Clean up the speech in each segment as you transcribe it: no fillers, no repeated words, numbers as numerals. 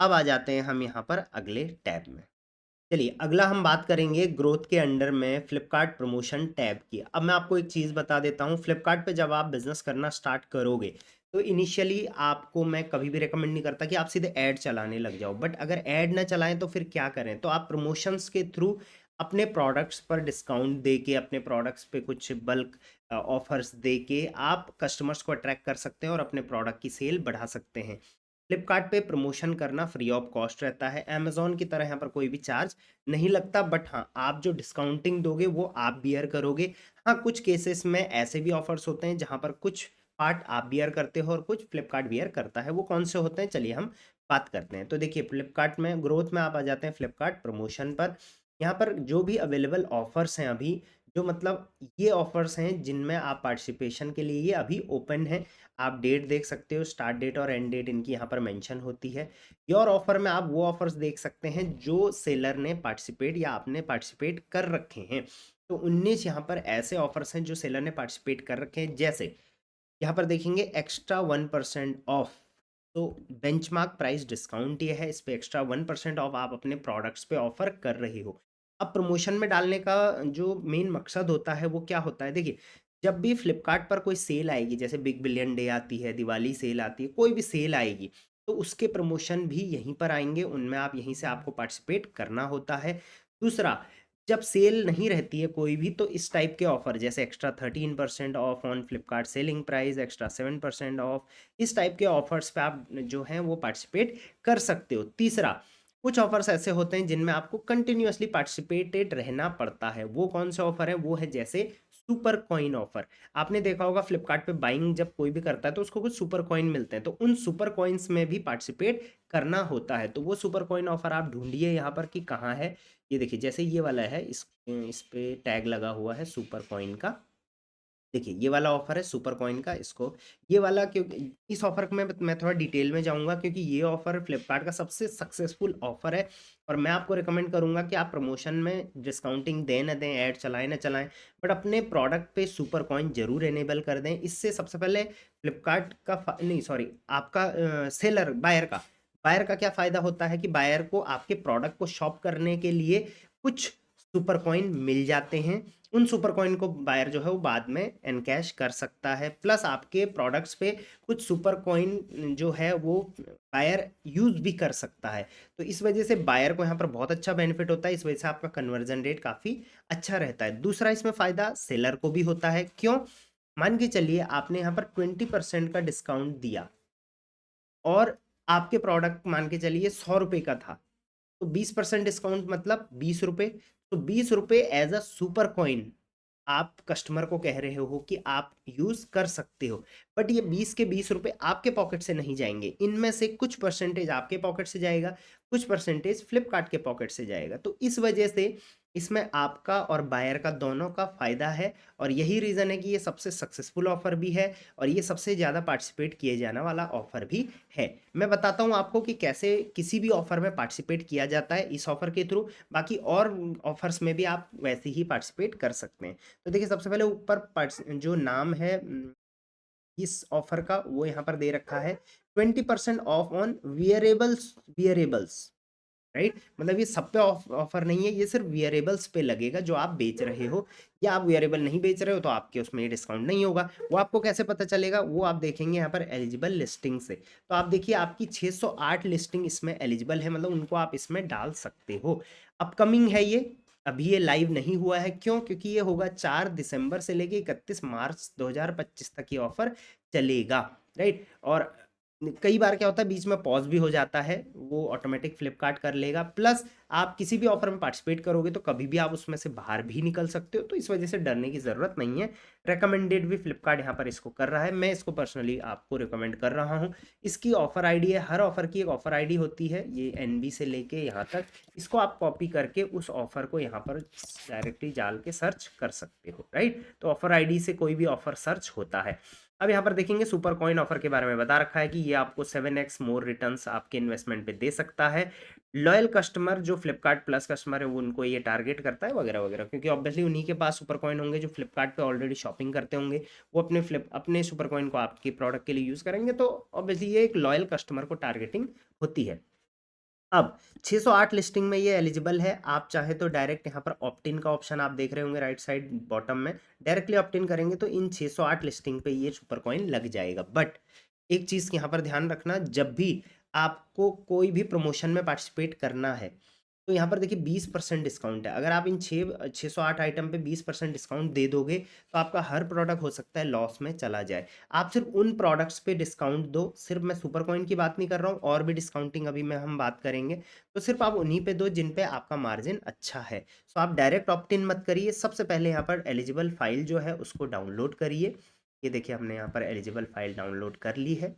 अब आ जाते हैं हम यहाँ पर अगले टैब में। चलिए अगला हम बात करेंगे ग्रोथ के अंडर में फ्लिपकार्ट प्रमोशन टैब की। अब मैं आपको एक चीज़ बता देता हूँ, फ्लिपकार्ट पे जब आप बिज़नेस करना स्टार्ट करोगे, तो इनिशियली आपको मैं कभी भी रिकमेंड नहीं करता कि आप सीधे ऐड चलाने लग जाओ। बट अगर ऐड ना चलाएँ तो फिर क्या करें? तो आप प्रमोशंस के थ्रू अपने प्रोडक्ट्स पर डिस्काउंट दे के, अपने प्रोडक्ट्स पे कुछ बल्क ऑफर्स दे के आप कस्टमर्स को अट्रैक्ट कर सकते हैं और अपने प्रोडक्ट की सेल बढ़ा सकते हैं। फ्लिपकार्ट पे प्रमोशन करना फ्री ऑफ कॉस्ट रहता है। अमेज़न की तरह यहाँ पर कोई भी चार्ज नहीं लगता, बट हाँ, आप जो डिस्काउंटिंग दोगे वो आप बियर करोगे। हाँ, कुछ केसेस में ऐसे भी ऑफर्स होते हैं जहाँ पर कुछ पार्ट आप बियर करते हो और कुछ फ्लिपकार्ट बियर करता है। वो कौन से होते हैं, चलिए हम बात करते हैं। तो देखिए फ्लिपकार्ट में ग्रोथ में आप आ जाते हैं फ्लिपकार्ट प्रमोशन पर। यहाँ पर जो भी अवेलेबल ऑफर्स हैं अभी, जो मतलब ये ऑफर्स हैं जिनमें आप पार्टिसिपेशन के लिए ये अभी ओपन है। आप डेट देख सकते हो, स्टार्ट डेट और एंड डेट इनकी यहाँ पर मेंशन होती है। योर ऑफर में आप वो ऑफर्स देख सकते हैं जो सेलर ने पार्टिसिपेट या आपने पार्टिसिपेट कर रखे हैं। तो 19 यहाँ पर ऐसे ऑफर्स हैं जो सेलर ने पार्टिसिपेट कर रखे हैं। जैसे यहाँ पर देखेंगे एक्स्ट्रा 1% ऑफ। तो बेंचमार्क प्राइस डिस्काउंट ये है, इस पे एक्स्ट्रा 1% ऑफ आप अपने प्रोडक्ट्स पे ऑफर कर रहे हो। अब प्रमोशन में डालने का जो मेन मकसद होता है वो क्या होता है, देखिए जब भी फ्लिपकार्ट पर कोई सेल आएगी, जैसे बिग बिलियन डे आती है, दिवाली सेल आती है, कोई भी सेल आएगी, तो उसके प्रमोशन भी यहीं पर आएंगे, उनमें आप यहीं से आपको पार्टिसिपेट करना होता है। दूसरा, जब सेल नहीं रहती है कोई भी, तो इस टाइप के ऑफर जैसे extra 13% of on Flipkart selling price, extra 7% of, इस टाइप के ऑफर्स पे आप जो हैं वो पार्टिसिपेट कर सकते हो। तीसरा, कुछ ऑफर्स ऐसे होते हैं जिनमें आपको कंटिन्यूअसली पार्टिसिपेटेड रहना पड़ता है। वो कौन से ऑफर है, वो है जैसे सुपर कॉइन ऑफर। आपने देखा होगा फ्लिपकार्ट पे बाइंग जब कोई भी करता है तो उसको कुछ सुपर कॉइन मिलते हैं, तो उन सुपर कॉइन्स में भी पार्टिसिपेट करना होता है। तो वो सुपर कॉइन ऑफर आप ढूंढिए यहाँ पर कि कहाँ है। ये देखिए जैसे ये वाला है, इस पे टैग लगा हुआ है सुपर कॉइन का। देखिए ये वाला ऑफर है सुपर कॉइन का, इसको ये वाला, क्योंकि इस ऑफर में मैं थोड़ा डिटेल में जाऊंगा क्योंकि ये ऑफर फ्लिपकार्ट का सबसे सक्सेसफुल ऑफर है। और मैं आपको रिकमेंड करूंगा कि आप प्रमोशन में डिस्काउंटिंग दें ना दें, ऐड चलाएं ना चलाएं, बट अपने प्रोडक्ट पे सुपर कॉइन जरूर एनेबल कर दें। इससे सबसे पहले फ्लिपकार्ट का नहीं सॉरी, आपका सेलर बायर का क्या फ़ायदा होता है कि बायर को आपके प्रोडक्ट को शॉप करने के लिए कुछ सुपर कॉइन मिल जाते हैं। उन सुपर कॉइन को बायर जो है वो बाद में एनकैश कर सकता है। प्लस आपके प्रोडक्ट्स पे कुछ सुपर कॉइन जो है वो बायर यूज़ भी कर सकता है। तो इस वजह से बायर को यहाँ पर बहुत अच्छा बेनिफिट होता है, इस वजह से आपका कन्वर्जन रेट काफ़ी अच्छा रहता है। दूसरा इसमें फ़ायदा सेलर को भी होता है, क्यों? मान के चलिए आपने यहाँ पर 20% का डिस्काउंट दिया और आपके प्रोडक्ट मान के चलिए 100 रुपये का था, तो 20% डिस्काउंट मतलब 20 रुपये। तो 20 रुपये एज अ सुपर कॉइन आप कस्टमर को कह रहे हो कि आप यूज कर सकते हो। बट ये 20 के 20 रुपए आपके पॉकेट से नहीं जाएंगे, इनमें से कुछ परसेंटेज आपके पॉकेट से जाएगा, कुछ परसेंटेज फ्लिपकार्ट के पॉकेट से जाएगा। तो इस वजह से इसमें आपका और बायर का दोनों का फायदा है। और यही रीजन है कि ये सबसे सक्सेसफुल ऑफर भी है और ये सबसे ज़्यादा पार्टिसिपेट किए जाने वाला ऑफर भी है। मैं बताता हूँ आपको कि कैसे किसी भी ऑफर में पार्टिसिपेट किया जाता है इस ऑफर के थ्रू। बाकी और ऑफर्स में भी आप वैसे ही पार्टिसिपेट कर सकते हैं। तो देखिए सबसे पहले ऊपर जो नाम है इस ऑफर का वो यहाँ पर दे रखा है, 20% ऑफ ऑन वियरेबल्स। राइट, मतलब ये सब पे ऑफर नहीं है, ये सिर्फ वियरेबल्स पे लगेगा जो आप बेच रहे हो। या आप वियरेबल नहीं बेच रहे हो तो आपके उसमें डिस्काउंट नहीं होगा। वो आपको कैसे पता चलेगा, वो आप देखेंगे यहाँ पर एलिजिबल लिस्टिंग से। तो आप देखिए आपकी 608 लिस्टिंग इसमें एलिजिबल है, मतलब उनको आप इसमें डाल सकते हो। अपकमिंग है ये, अभी ये लाइव नहीं हुआ है, क्यों? क्योंकि ये होगा 4 दिसंबर से लेके 31 मार्च 2025 तक ये ऑफर चलेगा। राइट, और कई बार क्या होता है बीच में पॉज भी हो जाता है, वो ऑटोमेटिक फ्लिपकार्ट कर लेगा। प्लस आप किसी भी ऑफर में पार्टिसिपेट करोगे तो कभी भी आप उसमें से बाहर भी निकल सकते हो, तो इस वजह से डरने की ज़रूरत नहीं है। रेकमेंडेड भी फ्लिपकार्ट यहाँ पर इसको कर रहा है, मैं इसको पर्सनली आपको रिकमेंड कर रहा हूँ। इसकी ऑफर आईडी है, हर ऑफर की एक ऑफर आईडी होती है, ये एनबी से लेके यहाँ तक। इसको आप कॉपी करके उस ऑफर को यहाँ पर डायरेक्टली डाल के सर्च कर सकते हो। राइट, तो ऑफर आईडी से कोई भी ऑफर सर्च होता है। अब यहाँ पर देखेंगे सुपर कॉइन ऑफर के बारे में बता रखा है कि ये आपको 7x मोर रिटर्न्स आपके इन्वेस्टमेंट पे दे सकता है। लॉयल कस्टमर जो फ्लिपकार्ट प्लस कस्टमर है वो उनको ये टारगेट करता है वगैरह वगैरह, क्योंकि ऑब्वियसली उन्हीं के पास सुपर कॉइन होंगे जो फ्लिपकार्ट पे ऑलरेडी शॉपिंग करते होंगे। वो अपने सुपर कॉइन को आपके प्रोडक्ट के लिए यूज़ करेंगे, तो ऑब्वियसली ये एक लॉयल कस्टमर को टारगेटिंग होती है। अब 608 लिस्टिंग में ये एलिजिबल है। आप चाहे तो डायरेक्ट यहाँ पर ऑप्ट इन का ऑप्शन आप देख रहे होंगे राइट साइड बॉटम में, डायरेक्टली ऑप्ट इन करेंगे तो इन 608 लिस्टिंग पे ये सुपर कॉइन लग जाएगा। बट एक चीज़ यहाँ पर ध्यान रखना, जब भी आपको कोई भी प्रमोशन में पार्टिसिपेट करना है तो यहाँ पर देखिए 20% डिस्काउंट है। अगर आप इन 608 आइटम पे 20% डिस्काउंट दे दोगे तो आपका हर प्रोडक्ट हो सकता है लॉस में चला जाए। आप सिर्फ उन प्रोडक्ट्स पे डिस्काउंट दो, सिर्फ मैं सुपर कॉइन की बात नहीं कर रहा हूँ, और भी डिस्काउंटिंग अभी में हम बात करेंगे, तो सिर्फ आप उन्हीं पे दो जिन पे आपका मार्जिन अच्छा है। सो आप डायरेक्ट ऑप्ट इन मत करिए। सबसे पहले यहाँ पर एलिजिबल फाइल जो है उसको डाउनलोड करिए। ये देखिए हमने यहाँ पर एलिजिबल फाइल डाउनलोड कर ली है।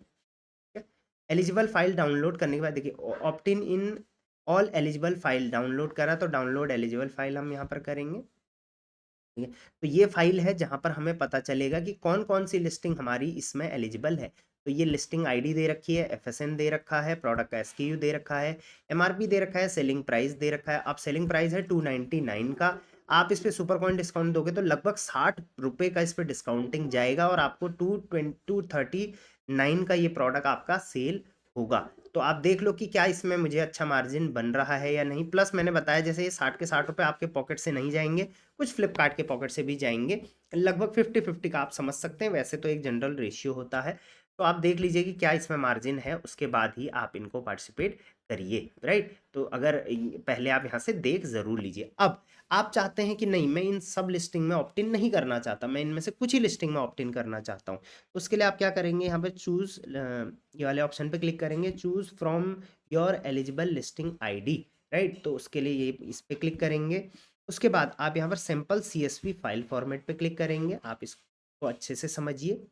एलिजिबल फाइल डाउनलोड करने के बाद देखिए opt in in all eligible file download करा, तो डाउनलोड एलिजिबल फाइल हम यहाँ पर करेंगे। ठीक है, तो ये फाइल है जहाँ पर हमें पता चलेगा कि कौन कौन सी लिस्टिंग हमारी इसमें एलिजिबल है। तो ये लिस्टिंग आईडी दे रखी है, एफएसएन दे रखा है, प्रोडक्ट का एसक्यू दे रखा है, एमआरपी दे रखा है, सेलिंग प्राइस दे रखा है। अब सेलिंग प्राइस है 299 का। आप इस पे सुपर कॉइन डिस्काउंट दोगे तो लगभग 60 रुपये का इस पे डिस्काउंटिंग जाएगा और आपको 239 का ये प्रोडक्ट आपका सेल होगा। तो आप देख लो कि क्या इसमें मुझे अच्छा मार्जिन बन रहा है या नहीं। प्लस मैंने बताया जैसे ये 60 के 60 रुपये आपके पॉकेट से नहीं जाएंगे, कुछ फ्लिपकार्ट के पॉकेट से भी जाएंगे, लगभग 50-50 का आप समझ सकते हैं। वैसे तो एक जनरल रेशियो होता है। तो आप देख लीजिए कि क्या इसमें मार्जिन है, उसके बाद ही आप इनको पार्टिसिपेट करिए, राइट। तो अगर पहले आप यहाँ से देख ज़रूर लीजिए। अब आप चाहते हैं कि नहीं मैं इन सब लिस्टिंग में ऑप्ट इन नहीं करना चाहता, मैं इनमें से कुछ ही लिस्टिंग में ऑप्ट इन करना चाहता हूँ, तो उसके लिए आप क्या करेंगे, यहाँ पे चूज़ ये वाले ऑप्शन पे क्लिक करेंगे, choose from your eligible listing ID, right. तो उसके लिए ये इस पे क्लिक करेंगे। उसके बाद आप यहाँ पर सिंपल CSV फाइल फॉर्मेट पे क्लिक करेंगे। आप इसको अच्छे से समझिए।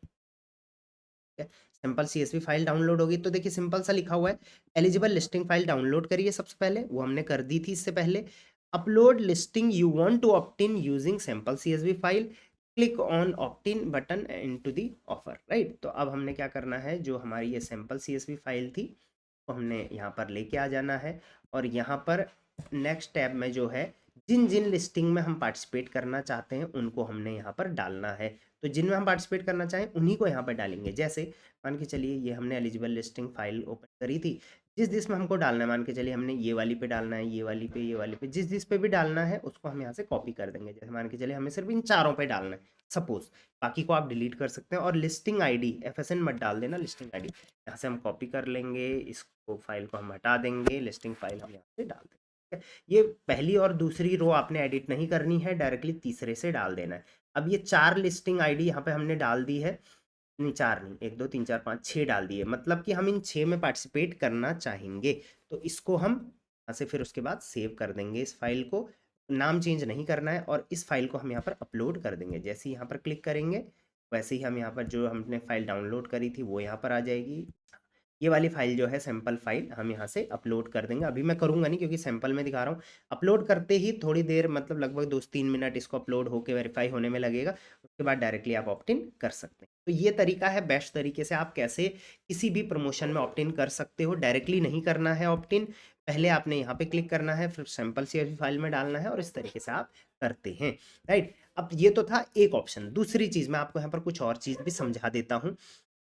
सिंपल CSV फाइल डाउनलोड होगी तो देखिए सिंपल सा लिखा हुआ है, एलिजिबल लिस्टिंग फाइल डाउनलोड करिए। सबसे पहले वो हमने कर दी थी इससे पहले। Upload listing you want to opt in using simple CSV file, click on opt in button into the offer, right. तो अब हमने क्या करना है, जो हमारी ये सिंपल CSV फाइल थी तो हमने यहाँ पर लेके आ जाना है, और यहाँ पर नेक्स्ट टैब में जो है जिन जिन लिस्टिंग में हम पार्टिसिपेट करना चाहते हैं उनको हमने यहाँ पर डालना है। तो जिनमें हम पार्टिसिपेट करना चाहें उन्हीं को यहाँ पर डालेंगे। जैसे मान के चलिए ये हमने एलिजिबल लिस्टिंग फाइल ओपन करी थी, जिस जिस में हमको डालना है, मान के चलिए हमने ये वाली पे डालना है, ये वाली पे, ये वाली पे, जिस जिस पे भी डालना है उसको हम यहाँ से कॉपी कर देंगे। जैसे मान के चलिए हमें सिर्फ इन चारों पे डालना है सपोज, बाकी को आप डिलीट कर सकते हैं। और लिस्टिंग आईडी एफएसएन मत डाल देना, लिस्टिंग आईडी यहाँ से हम कॉपी कर लेंगे, इसको फाइल को हम हटा देंगे, लिस्टिंग फाइल हम यहाँ से डाल देंगे। ये पहली और दूसरी रो आपने एडिट नहीं करनी है, डायरेक्टली तीसरे से डाल देना है। अब ये 4 लिस्टिंग आईडी यहाँ पे हमने डाल दी है, नहीं 4 नहीं, 1 2 3 4 5 6 डाल दिए, मतलब कि हम इन 6 में पार्टिसिपेट करना चाहेंगे। तो इसको हम यहाँ से फिर उसके बाद सेव कर देंगे, इस फाइल को नाम चेंज नहीं करना है, और इस फाइल को हम यहाँ पर अपलोड कर देंगे। जैसे ही यहाँ पर क्लिक करेंगे वैसे ही हम यहाँ पर जो हमने फाइल डाउनलोड करी थी वो यहाँ पर आ जाएगी। ये वाली फाइल जो है सैंपल फाइल हम यहाँ से अपलोड कर देंगे। अभी मैं करूँगा नहीं क्योंकि सैंपल में दिखा रहा हूँ। अपलोड करते ही थोड़ी देर, मतलब लगभग 2 से 3 मिनट इसको अपलोड होकर वेरीफाई होने में लगेगा। उसके बाद डायरेक्टली आप ऑप्ट इन कर सकते हैं। तो ये तरीका है बेस्ट तरीके से आप कैसे किसी भी प्रमोशन में ऑप्ट इन कर सकते हो। डायरेक्टली नहीं करना है ऑप्ट इन, पहले आपने यहाँ पे क्लिक करना है, फिर सैंपल CSV फाइल में डालना है, और इस तरीके से आप करते हैं, राइट। अब ये तो था एक ऑप्शन। दूसरी चीज़ मैं आपको यहाँ पर कुछ और चीज़ भी समझा देता हूँ।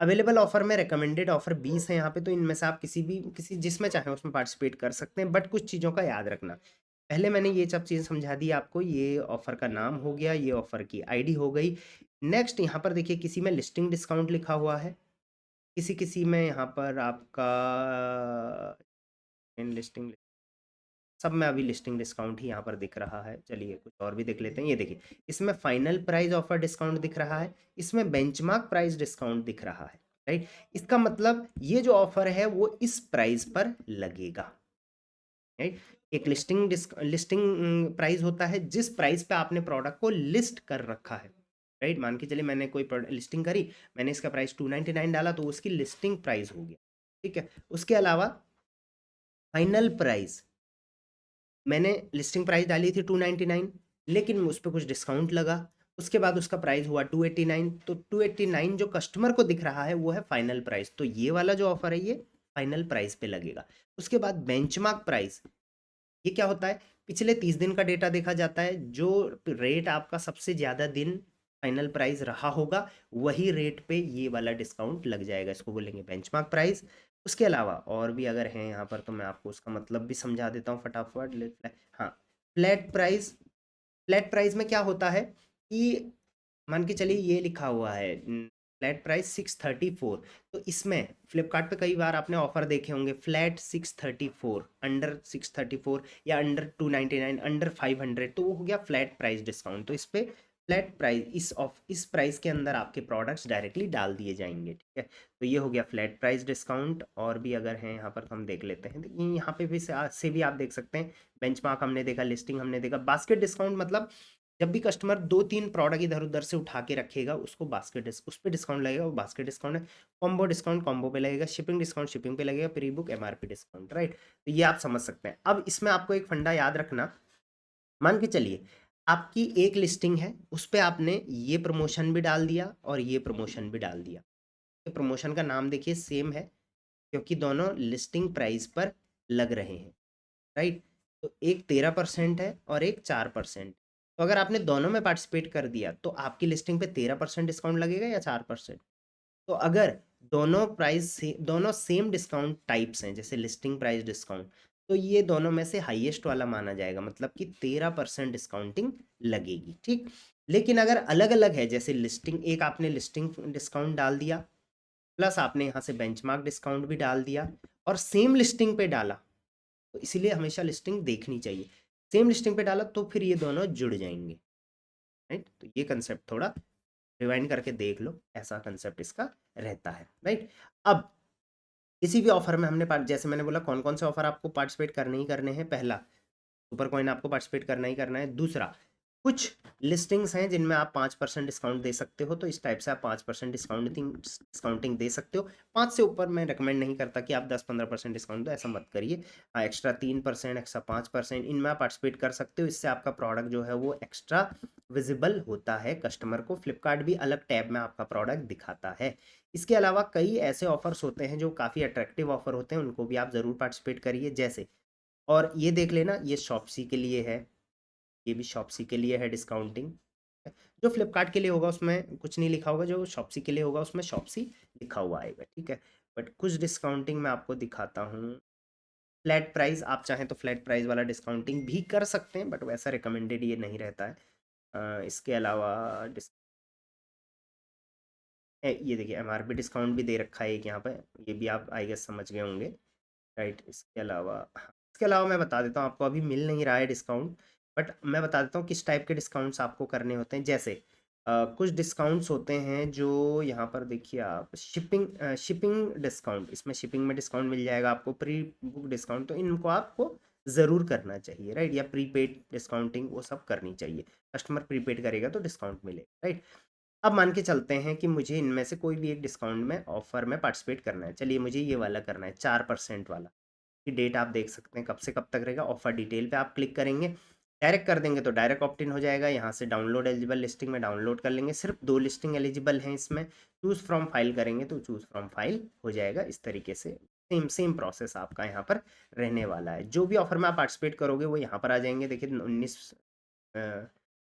अवेलेबल ऑफर में रिकमेंडेड ऑफर 20 है यहाँ पे, तो इनमें से आप किसी जिसमें चाहें उसमें पार्टिसिपेट कर सकते हैं। बट कुछ चीज़ों का याद रखना, पहले मैंने ये सब चीज़ समझा दी आपको। ये ऑफर का नाम हो गया, ये ऑफर की आईडी हो गई। नेक्स्ट यहाँ पर देखिए किसी में लिस्टिंग डिस्काउंट लिखा हुआ है, किसी किसी में यहाँ पर आपका इन लिस्टिंग, सब में अभी लिस्टिंग डिस्काउंट ही यहाँ पर दिख रहा है। चलिए कुछ और भी देख लेते हैं। ये देखिए इसमें फाइनल प्राइस ऑफर डिस्काउंट दिख रहा है, इसमें बेंचमार्क प्राइस डिस्काउंट दिख रहा है, राइट। इसका मतलब ये जो ऑफर है वो इस प्राइस पर लगेगा, राइट। एक लिस्टिंग प्राइस होता है जिस प्राइस पे आपने प्रोडक्ट को लिस्ट कर रखा है, राइट। मान के चलिए मैंने कोई लिस्टिंग करी, मैंने इसका प्राइस 299 डाला तो उसकी लिस्टिंग प्राइस हो गया, ठीक है। उसके अलावा फाइनल प्राइस, मैंने लिस्टिंग प्राइस डाली थी 299, लेकिन उस पर कुछ डिस्काउंट लगा, उसके बाद उसका प्राइस हुआ 289। तो 289 जो कस्टमर को दिख रहा है वो है फाइनल प्राइस, तो ये वाला जो ऑफर है ये फाइनल प्राइस पे लगेगा। उसके बाद बेंचमार्क प्राइस, ये क्या होता है, पिछले 30 दिन का डेटा देखा जाता है, जो रेट आपका सबसे ज़्यादा दिन फाइनल प्राइस रहा होगा वही रेट पे ये वाला डिस्काउंट लग जाएगा, इसको बोलेंगे बेंचमार्क प्राइस। उसके अलावा और भी अगर हैं यहाँ पर तो मैं आपको उसका मतलब भी समझा देता हूँ फटाफट। हाँ, फ्लैट प्राइस, फ्लैट प्राइस में क्या होता है कि मान के चलिए ये लिखा हुआ है फ्लैट प्राइस 634। तो इसमें फ्लिपकार्ट पे कई बार आपने ऑफर देखे होंगे फ्लैट 634, अंडर 634 या अंडर 299, अंडर 500, तो वो हो गया फ्लैट प्राइस डिस्काउंट। तो इस पे फ्लैट प्राइस, इस प्राइस के अंदर आपके प्रोडक्ट्स डायरेक्टली डाल दिए जाएंगे, ठीक है। तो ये हो गया फ्लैट प्राइस डिस्काउंट। और भी अगर हैं यहाँ पर तो हम देख लेते हैं। देखिए यहाँ पे भी से भी आप देख सकते हैं, बेंचमार्क हमने देखा, लिस्टिंग हमने देखा, बास्केट डिस्काउंट मतलब जब भी कस्टमर 2-3 प्रोडक्ट इधर-उधर से उठा के रखेगा, उसको उस पे डिस्काउंट लगेगा, वो बास्केट डिस्काउंट है। कॉम्बो डिस्काउंट कॉम्बो पे लगेगा, शिपिंग डिस्काउंट शिपिंग पे लगेगा, pre book MRP discount, right? तो ये आप समझ सकते हैं। अब इसमें आपको एक फंडा याद रखना, मान के चलिए आपकी एक लिस्टिंग है, उस पे आपने ये प्रमोशन भी डाल दिया और ये प्रमोशन भी डाल दिया। तो प्रमोशन का नाम देखिए सेम है, क्योंकि दोनों लिस्टिंग प्राइस पर लग रहे हैं, राइट? तो एक 13% है और एक 4%। तो अगर आपने दोनों में पार्टिसिपेट कर दिया तो आपकी लिस्टिंग पे 13% डिस्काउंट लगेगा या 4%? तो अगर दोनों सेम डिस्काउंट टाइप्स हैं, जैसे लिस्टिंग प्राइस डिस्काउंट, तो ये दोनों में से हाईएस्ट वाला माना जाएगा, मतलब कि 13% डिस्काउंटिंग लगेगी, ठीक। लेकिन अगर अलग अलग है, जैसे लिस्टिंग, एक आपने लिस्टिंग डिस्काउंट डाल दिया, प्लस आपने यहाँ से बेंचमार्क डिस्काउंट भी डाल दिया और सेम लिस्टिंग पे डाला, तो इसीलिए हमेशा लिस्टिंग देखनी चाहिए। सेम लिस्टिंग पे डाला तो फिर ये दोनों जुड़ जाएंगे, राइट? तो ये कंसेप्ट थोड़ा रिवाइंड करके देख लो, ऐसा कंसेप्ट इसका रहता है, राइट? अब किसी भी ऑफर में हमने जैसे मैंने बोला कौन कौन से ऑफर आपको पार्टिसिपेट करने ही करने हैं। पहला, सुपर कॉइन आपको पार्टिसिपेट करना ही करना है। दूसरा, कुछ लिस्टिंग्स हैं जिनमें आप 5% डिस्काउंट दे सकते हो, तो इस टाइप से आप 5% डिस्काउंटिंग दे सकते हो। 5 से ऊपर मैं रिकमेंड नहीं करता कि आप 10-15% डिस्काउंट दो, ऐसा मत करिए। हाँ, एक्स्ट्रा 3%, एक्स्ट्रा 5%, इनमें आप पार्टिसिपेट कर सकते हो। इससे आपका प्रोडक्ट जो है वो एक्स्ट्रा विजिबल होता है कस्टमर को। फ्लिपकार्ट भी अलग टैब में आपका प्रोडक्ट दिखाता है। इसके अलावा कई ऐसे ऑफर्स होते हैं जो काफ़ी अट्रैक्टिव ऑफर होते हैं, उनको भी आप ज़रूर पार्टिसिपेट करिए। जैसे, और ये देख लेना, ये शॉप्सी के लिए है, ये भी शॉप्सी के लिए है डिस्काउंटिंग। जो फ्लिपकार्ट के लिए होगा उसमें कुछ नहीं लिखा होगा, जो शॉप्सी के लिए होगा उसमें शॉप्सी लिखा हुआ आएगा, ठीक है। बट कुछ डिस्काउंटिंग मैं आपको दिखाता हूँ। फ्लैट प्राइस, आप चाहें तो फ्लैट प्राइस वाला डिस्काउंटिंग भी कर सकते हैं, बट वैसा रिकमेंडेड ये नहीं रहता है। इसके अलावा ये देखिए एमआरपी डिस्काउंट भी दे रखा है एक यहाँ पे, ये भी आप आई गेस समझ गए होंगे, राइट। इसके अलावा, हाँ, इसके अलावा मैं बता देता हूँ आपको, अभी मिल नहीं रहा है डिस्काउंट, बट मैं बता देता हूँ किस टाइप के डिस्काउंट्स आपको करने होते हैं। जैसे कुछ डिस्काउंट्स होते हैं जो यहाँ पर देखिए, आप शिपिंग डिस्काउंट, इसमें शिपिंग में डिस्काउंट मिल जाएगा आपको, प्री बुक डिस्काउंट, तो इनको आपको ज़रूर करना चाहिए, राइट। या प्रीपेड डिस्काउंटिंग, वो सब करनी चाहिए। कस्टमर प्रीपेड करेगा तो डिस्काउंट मिलेगा, राइट। अब मान के चलते हैं कि मुझे इनमें से कोई भी एक डिस्काउंट में ऑफर में पार्टिसिपेट करना है। चलिए मुझे ये वाला करना है, 4% वाला। की डेट आप देख सकते हैं कब से कब तक रहेगा। ऑफर डिटेल पे आप क्लिक करेंगे, डायरेक्ट कर देंगे तो डायरेक्ट ऑप्ट इन हो जाएगा। यहाँ से डाउनलोड एलिजिबल लिस्टिंग में डाउनलोड कर लेंगे। सिर्फ 2 लिस्टिंग एलिजिबल हैं इसमें। चूज़ फ्रॉम फाइल करेंगे तो चूज़ फ्रॉम फाइल हो जाएगा। इस तरीके से सेम सेम प्रोसेस आपका यहाँ पर रहने वाला है। जो भी ऑफर में आप पार्टिसिपेट करोगे वो यहाँ पर आ जाएंगे। देखिए 19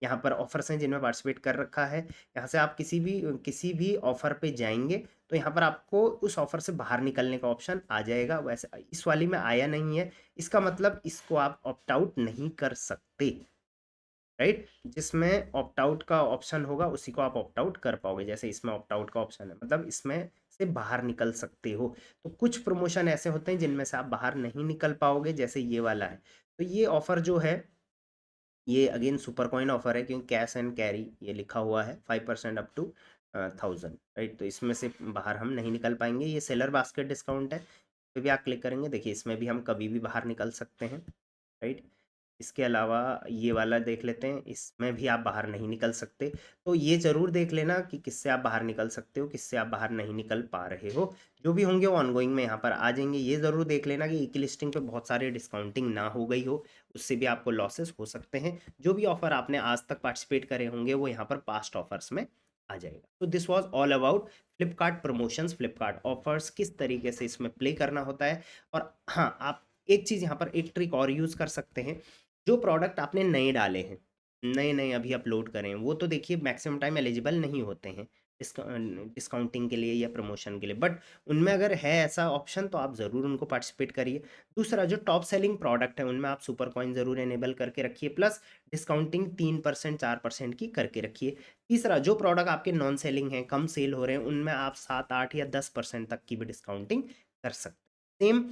यहाँ पर ऑफर्स हैं जिनमें पार्टिसिपेट कर रखा है। यहाँ से आप किसी भी ऑफर पे जाएंगे तो यहाँ पर आपको उस ऑफर से बाहर निकलने का ऑप्शन आ जाएगा। वैसे इस वाली में आया नहीं है, इसका मतलब इसको आप ऑप्ट आउट नहीं कर सकते, राइट। जिसमें ऑप्ट आउट का ऑप्शन होगा उसी को आप ऑप्ट आउट कर पाओगे। जैसे इसमें ऑप्ट आउट का ऑप्शन है, मतलब इसमें से बाहर निकल सकते हो। तो कुछ प्रमोशन ऐसे होते हैं जिनमें से आप बाहर नहीं निकल पाओगे, जैसे ये वाला है। तो ये ऑफर जो है, ये अगेन सुपर कॉइन ऑफर है, क्योंकि कैश एंड कैरी ये लिखा हुआ है, 5% अप टू 1000, राइट। तो इसमें से बाहर हम नहीं निकल पाएंगे। ये सेलर बास्केट डिस्काउंट है, तो भी आप क्लिक करेंगे, देखिए इसमें भी हम कभी भी बाहर निकल सकते हैं, राइट। इसके अलावा ये वाला देख लेते हैं, इसमें भी आप बाहर नहीं निकल सकते। तो ये ज़रूर देख लेना कि किससे आप बाहर निकल सकते हो, किससे आप बाहर नहीं निकल पा रहे हो। जो भी होंगे वो ऑनगोइंग में यहाँ पर आ जाएंगे। ये ज़रूर देख लेना कि एक ही लिस्टिंग पे बहुत सारे डिस्काउंटिंग ना हो गई हो, उससे भी आपको लॉसेस हो सकते हैं। जो भी ऑफर आपने आज तक पार्टिसिपेट करे होंगे वो यहाँ पर पास्ट ऑफर्स में आ जाएगा। तो this was all about Flipkart promotions, Flipkart offers, किस तरीके से इसमें प्ले करना होता है। और हाँ, आप एक चीज़ यहाँ पर, एक ट्रिक और यूज़ कर सकते हैं। जो प्रोडक्ट आपने नए डाले हैं, नए नए अभी अपलोड करें, वो तो देखिए मैक्सिमम टाइम एलिजिबल नहीं होते हैं, डिस्काउंटिंग के लिए या प्रमोशन के लिए, बट उनमें अगर है ऐसा ऑप्शन तो आप ज़रूर उनको पार्टिसिपेट करिए। दूसरा, जो टॉप सेलिंग प्रोडक्ट है उनमें आप सुपर कॉइन ज़रूर इनेबल करके रखिए, प्लस डिस्काउंटिंग 3% 4% की करके रखिए। तीसरा, जो प्रोडक्ट आपके नॉन सेलिंग हैं, कम सेल हो रहे हैं, उनमें आप 7 8 या 10% तक की भी डिस्काउंटिंग कर सकते हैं। सेम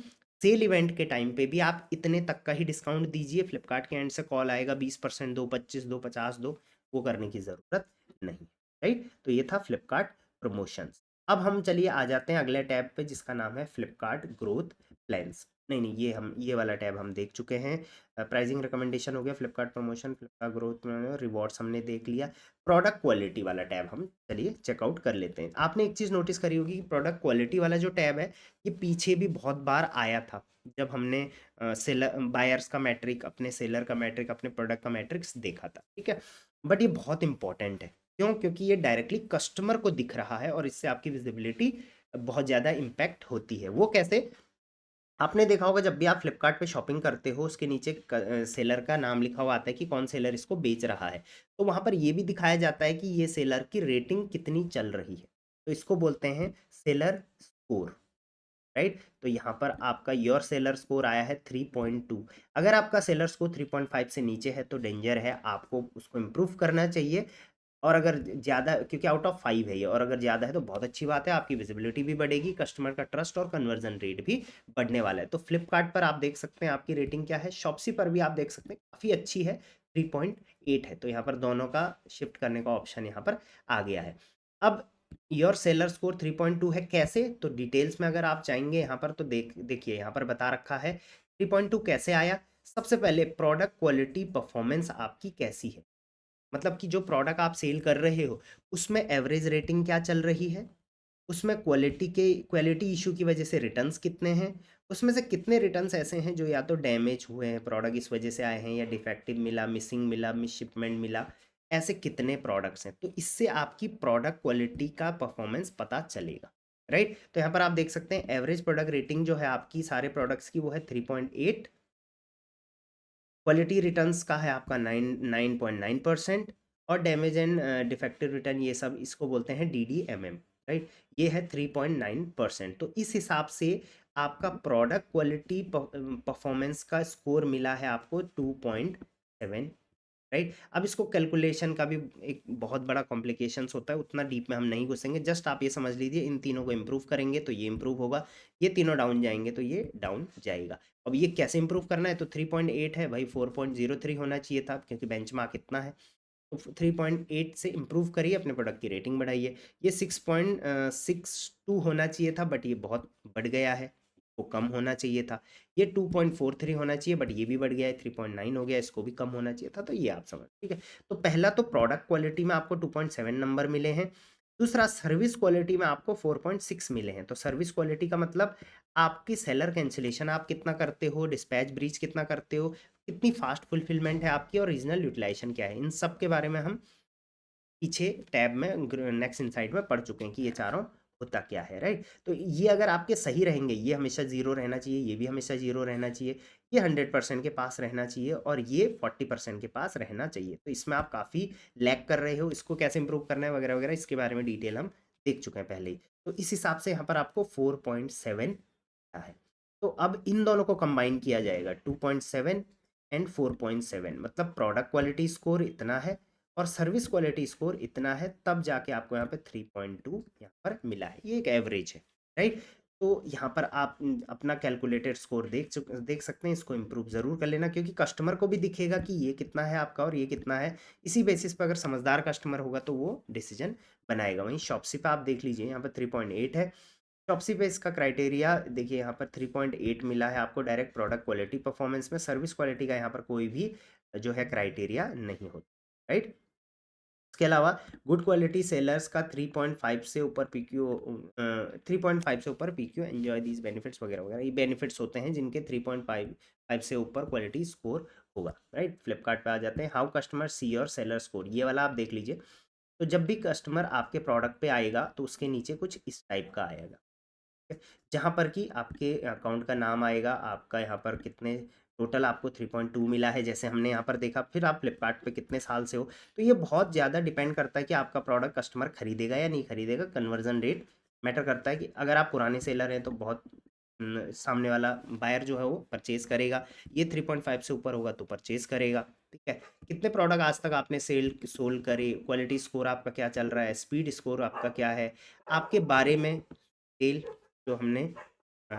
सेल इवेंट के टाइम पे भी आप इतने तक का ही डिस्काउंट दीजिए। फ्लिपकार्ट के एंड से कॉल आएगा 20% दो, 25 दो, 50 दो, वो करने की ज़रूरत नहीं। राइट, तो ये था फ्लिपकार्ट प्रमोशंस। अब हम चलिए आ जाते हैं अगले टैब पे जिसका नाम है फ्लिपकार्ट ग्रोथ प्लान्स। नहीं नहीं, ये वाला टैब हम देख चुके हैं। प्राइसिंग रिकमेंडेशन हो गया, Flipkart promotion, Flipkart growth, rewards हमने देख लिया। प्रोडक्ट क्वालिटी वाला टैब हम चलिए चेकआउट कर लेते हैं। आपने एक चीज़ नोटिस करी होगी कि प्रोडक्ट क्वालिटी वाला जो टैब है ये पीछे भी बहुत बार आया था, जब हमने सेलर बायर्स का मैट्रिक, अपने सेलर का मैट्रिक, अपने प्रोडक्ट का मैट्रिक्स देखा था। ठीक है, बट ये बहुत इंपॉर्टेंट है। क्यों? क्योंकि ये डायरेक्टली कस्टमर को दिख रहा है और इससे आपकी विजिबिलिटी बहुत ज़्यादा इम्पैक्ट होती है। वो कैसे? आपने देखा होगा जब भी आप फ्लिपकार्ट पे शॉपिंग करते हो, उसके नीचे सेलर का नाम लिखा हुआ आता है कि कौन सेलर इसको बेच रहा है। तो वहाँ पर ये भी दिखाया जाता है कि ये सेलर की रेटिंग कितनी चल रही है। तो इसको बोलते हैं सेलर स्कोर। राइट, तो यहाँ पर आपका योर सेलर स्कोर आया है 3.2। अगर आपका सेलर स्कोर 3.5 से नीचे है तो डेंजर है, आपको उसको इम्प्रूव करना चाहिए। और अगर ज़्यादा, क्योंकि आउट ऑफ 5 है ये, और अगर ज़्यादा है तो बहुत अच्छी बात है, आपकी विजिबिलिटी भी बढ़ेगी, कस्टमर का ट्रस्ट और कन्वर्जन रेट भी बढ़ने वाला है। तो फ्लिपकार्ट पर आप देख सकते हैं आपकी रेटिंग क्या है, शॉप्सी पर भी आप देख सकते हैं काफ़ी अच्छी है, 3.8 है। तो यहाँ पर दोनों का शिफ्ट करने का ऑप्शन यहाँ पर आ गया है। अब योर सेलर स्कोर 3.2 है, कैसे? तो डिटेल्स में अगर आप जाएंगे यहाँ पर तो देखिए यहाँ पर बता रखा है 3.2 कैसे आया। सबसे पहले प्रोडक्ट क्वालिटी परफॉर्मेंस आपकी कैसी है, मतलब कि जो प्रोडक्ट आप सेल कर रहे हो उसमें एवरेज रेटिंग क्या चल रही है, उसमें क्वालिटी इशू की वजह से रिटर्न्स कितने हैं, उसमें से कितने रिटर्न्स ऐसे हैं जो या तो डैमेज हुए हैं, प्रोडक्ट इस वजह से आए हैं, या डिफेक्टिव मिला, मिसिंग मिला, मिस शिपमेंट मिला, ऐसे कितने प्रोडक्ट्स हैं। तो इससे आपकी प्रोडक्ट क्वालिटी का परफॉर्मेंस पता चलेगा। राइट, तो यहाँ पर आप देख सकते हैं एवरेज प्रोडक्ट रेटिंग जो है आपकी सारे प्रोडक्ट्स की वो है 3.8। क्वालिटी रिटर्न्स का है आपका 9.9%। और डैमेज एंड डिफेक्टिव रिटर्न ये सब इसको बोलते हैं DDMM। राइट, ये है 3.9%। तो इस हिसाब से आपका प्रोडक्ट क्वालिटी परफॉर्मेंस का स्कोर मिला है आपको 2.7। राइट, अब इसको कैलकुलेशन का भी एक बहुत बड़ा कॉम्प्लिकेशंस होता है, उतना डीप में हम नहीं घुसेंगे, जस्ट आप ये समझ लीजिए इन तीनों को इम्प्रूव करेंगे तो ये इम्प्रूव होगा, ये तीनों डाउन जाएंगे तो ये डाउन जाएगा। अब ये कैसे इम्प्रूव करना है? तो 3.8 है भाई, 4.03 होना चाहिए था क्योंकि बेंचमार्क इतना है। तो 3.8 से इम्प्रूव करिए, अपने प्रोडक्ट की रेटिंग बढ़ाइए। ये 6.62 होना चाहिए था बट ये बहुत बढ़ गया है, वो कम होना चाहिए था। ये 2.43 होना चाहिए बट ये भी बढ़ गया है, 3.9 हो गया, इसको भी कम होना चाहिए था। तो ये आप समझ, ठीक है। तो पहला तो प्रोडक्ट क्वालिटी में आपको 2.7 नंबर मिले हैं। दूसरा, सर्विस क्वालिटी में आपको 4.6 मिले हैं। तो सर्विस क्वालिटी का मतलब आपकी सेलर कैंसिलेशन आप कितना करते हो, डिस्पैच ब्रीच कितना करते हो, कितनी फास्ट फुलफिलमेंट है आपकी, और रीजनल यूटिलाइजेशन क्या है, इन सब के बारे में हम पीछे टैब में नेक्स्ट इनसाइड में पढ़ चुके हैं कि ये चारों होता क्या है। राइट, तो ये अगर आपके सही रहेंगे, ये हमेशा जीरो रहना चाहिए, ये भी हमेशा जीरो रहना चाहिए, ये 100% के पास रहना चाहिए, और ये 40% के पास रहना चाहिए। तो इसमें आप काफ़ी लैग कर रहे हो, इसको कैसे इंप्रूव करना है वगैरह वगैरह, इसके बारे में डिटेल हम देख चुके हैं पहले ही। तो इस हिसाब से यहाँ पर आपको 4.7 है। तो अब इन दोनों को कंबाइन किया जाएगा, 2.7 एंड 4.7, मतलब प्रोडक्ट क्वालिटी स्कोर इतना है और सर्विस क्वालिटी स्कोर इतना है, तब जाके आपको यहाँ पे 3.2 यहाँ पर मिला है। ये एक एवरेज है। राइट, तो यहाँ पर आप अपना कैलकुलेटेड स्कोर देख सकते हैं, इसको इम्प्रूव ज़रूर कर लेना क्योंकि कस्टमर को भी दिखेगा कि ये कितना है आपका और ये कितना है। इसी बेसिस पर अगर समझदार कस्टमर होगा तो वो डिसीजन बनाएगा। वहीं शॉप्सी पे आप देख लीजिए, यहाँ पर 3.8 है। शॉप्सी पे इसका क्राइटेरिया देखिए, यहाँ पर 3.8 मिला है आपको डायरेक्ट प्रोडक्ट क्वालिटी परफॉर्मेंस में। सर्विस क्वालिटी का यहाँ पर कोई भी जो है क्राइटेरिया नहीं होता। राइट, इसके अलावा गुड क्वालिटी सेलर्स का 3.5 से ऊपर PQ, 3.5 से ऊपर PQ एंजॉय दीज बेनिफिट्स वगैरह वगैरह, ये बेनिफिट्स होते हैं जिनके 3.5 से ऊपर क्वालिटी स्कोर होगा। राइट, फ्लिपकार्ट पे आ जाते हैं, how customer see your seller score, ये वाला आप देख लीजिए। तो जब भी कस्टमर आपके प्रोडक्ट पे आएगा तो उसके नीचे कुछ इस टाइप का आएगा। जहाँ पर कि आपके अकाउंट का नाम आएगा, आपका यहाँ पर कितने टोटल आपको 3.2 मिला है जैसे हमने यहाँ पर देखा, फिर आप फ्लिपकार्ट पे कितने साल से हो। तो ये बहुत ज़्यादा डिपेंड करता है कि आपका प्रोडक्ट कस्टमर खरीदेगा या नहीं खरीदेगा। कन्वर्जन रेट मैटर करता है कि अगर आप पुराने सेलर हैं तो बहुत सामने वाला बायर जो है वो परचेज करेगा। ये 3.5 से ऊपर होगा तो परचेज करेगा। ठीक है, कितने प्रोडक्ट आज तक आपने सोल्ड करे, क्वालिटी स्कोर आपका क्या चल रहा है, स्पीड स्कोर आपका क्या है, आपके बारे में डिटेल जो हमने अ,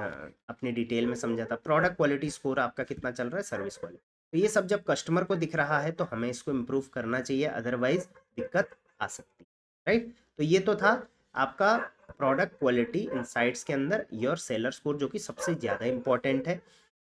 अपने डिटेल में समझा था। प्रोडक्ट क्वालिटी स्कोर आपका कितना चल रहा है, सर्विस क्वालिटी। तो ये सब जब कस्टमर को दिख रहा है तो हमें इसको इम्प्रूव करना चाहिए, अदरवाइज दिक्कत आ सकती है। राइट, तो ये तो था आपका प्रोडक्ट क्वालिटी इनसाइट्स के अंदर योर सेलर स्कोर, जो कि सबसे ज़्यादा इंपॉर्टेंट है।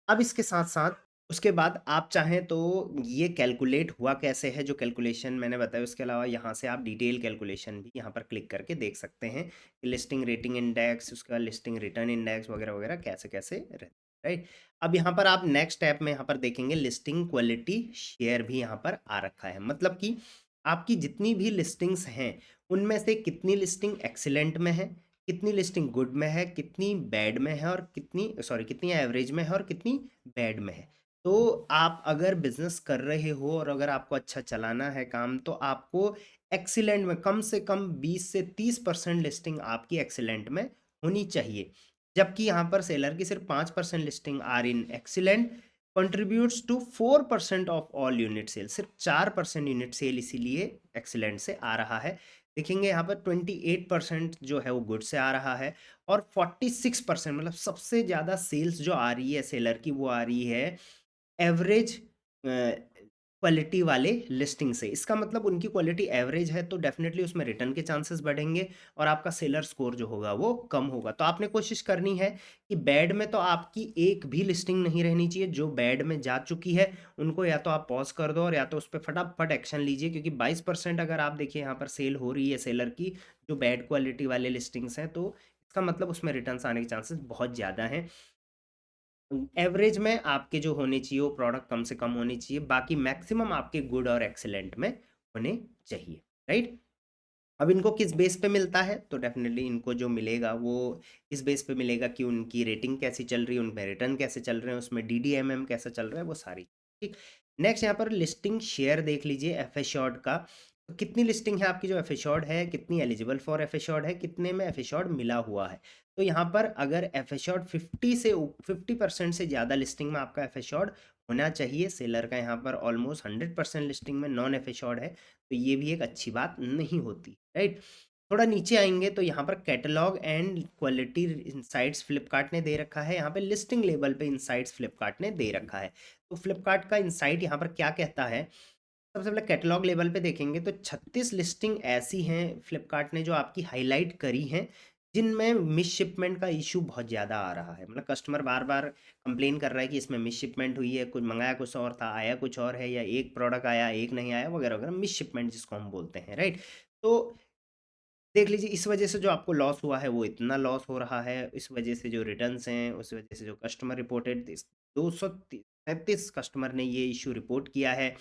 अब इसके साथ साथ उसके बाद आप चाहें तो ये कैलकुलेट हुआ कैसे है, जो कैलकुलेशन मैंने बताया, उसके अलावा यहाँ से आप डिटेल कैलकुलेशन भी यहाँ पर क्लिक करके देख सकते हैं कि लिस्टिंग रेटिंग इंडेक्स, उसके बाद लिस्टिंग रिटर्न इंडेक्स वगैरह वगैरह कैसे कैसे रहते हैं। राइट, अब यहाँ पर आप नेक्स्ट टैब में यहाँ पर देखेंगे लिस्टिंग क्वालिटी शेयर भी यहाँ पर आ रखा है। मतलब कि आपकी जितनी भी लिस्टिंग्स हैं उनमें से कितनी लिस्टिंग एक्सीलेंट में है, कितनी लिस्टिंग गुड में है, कितनी बैड में है, और कितनी एवरेज में है और कितनी बैड में है। तो आप अगर बिजनेस कर रहे हो और अगर आपको अच्छा चलाना है काम, तो आपको एक्सीलेंट में कम से कम 20 से 30% लिस्टिंग आपकी एक्सीलेंट में होनी चाहिए। जबकि यहाँ पर सेलर की सिर्फ 5% listing are in excellent contributes to 4% of all unit sale. सिर्फ 4% यूनिट सेल इसीलिए एक्सीलेंट से आ रहा है। देखेंगे यहाँ पर 28% जो है वो गुड से आ रहा है, और 46% मतलब सबसे ज़्यादा सेल्स जो आ रही है सेलर की, वो आ रही है एवरेज क्वालिटी वाले लिस्टिंग से। इसका मतलब उनकी क्वालिटी एवरेज है तो डेफिनेटली उसमें रिटर्न के चांसेस बढ़ेंगे और आपका सेलर स्कोर जो होगा वो कम होगा। तो आपने कोशिश करनी है कि बैड में तो आपकी एक भी लिस्टिंग नहीं रहनी चाहिए। जो बैड में जा चुकी है उनको या तो आप पॉज कर दो और या तो उस पर फटाफट एक्शन लीजिए, क्योंकि 22% अगर आप देखिए यहाँ पर सेल हो रही है सेलर की जो बैड क्वालिटी वाले लिस्टिंग्स हैं, तो इसका मतलब उसमें रिटर्न्स आने के चांसेस बहुत ज़्यादा हैं। एवरेज में आपके जो होने चाहिए वो प्रोडक्ट कम से कम होने चाहिए, बाकी मैक्सिमम आपके गुड और एक्सीलेंट में होने चाहिए। राइट, अब इनको किस बेस पे मिलता है, तो डेफिनेटली इनको जो मिलेगा वो इस बेस पे मिलेगा कि उनकी रेटिंग कैसी चल रही है, उनमें रिटर्न कैसे चल रहे हैं, उसमें डीडीएमएम कैसा चल रहा है, वो सारी। ठीक, नेक्स्ट यहाँ पर लिस्टिंग शेयर देख लीजिए एफ का। तो कितनी लिस्टिंग है आपकी जो एफ है, कितनी एलिजिबल फॉर एफ है, कितने में एफ मिला हुआ है। तो यहाँ पर अगर एफ 50% से ज़्यादा लिस्टिंग में आपका एफ होना चाहिए। सेलर का यहाँ पर ऑलमोस्ट 100% लिस्टिंग में नॉन एफ है, तो ये भी एक अच्छी बात नहीं होती। राइट, थोड़ा नीचे आएंगे तो यहाँ पर catalogue and quality insights Flipkart ने दे रखा है। यहाँ पे लिस्टिंग लेवल पे इंसाइट्स फ्लिपकार्ट ने दे रखा है। तो फ्लिपकार्ट का इंसाइट यहाँ पर क्या कहता है, सबसे पहले कैटलॉग लेवल पे देखेंगे तो 36 लिस्टिंग ऐसी हैं फ्लिपकार्ट ने जो आपकी हाईलाइट करी हैं, जिनमें मिस शिपमेंट का इशू बहुत ज़्यादा आ रहा है। मतलब कस्टमर बार बार कंप्लेन कर रहा है कि इसमें मिस शिपमेंट हुई है, कुछ मंगाया कुछ और था आया कुछ और है, या एक प्रोडक्ट आया एक नहीं आया वगैरह वगैरह, मिस शिपमेंट जिसको हम बोलते हैं। राइट, तो देख लीजिए इस वजह से जो आपको लॉस हुआ है वो इतना लॉस हो रहा है। इस वजह से जो रिटर्न्स हैं, उस वजह से जो कस्टमर रिपोर्टेड 237 कस्टमर ने ये इशू रिपोर्ट किया है।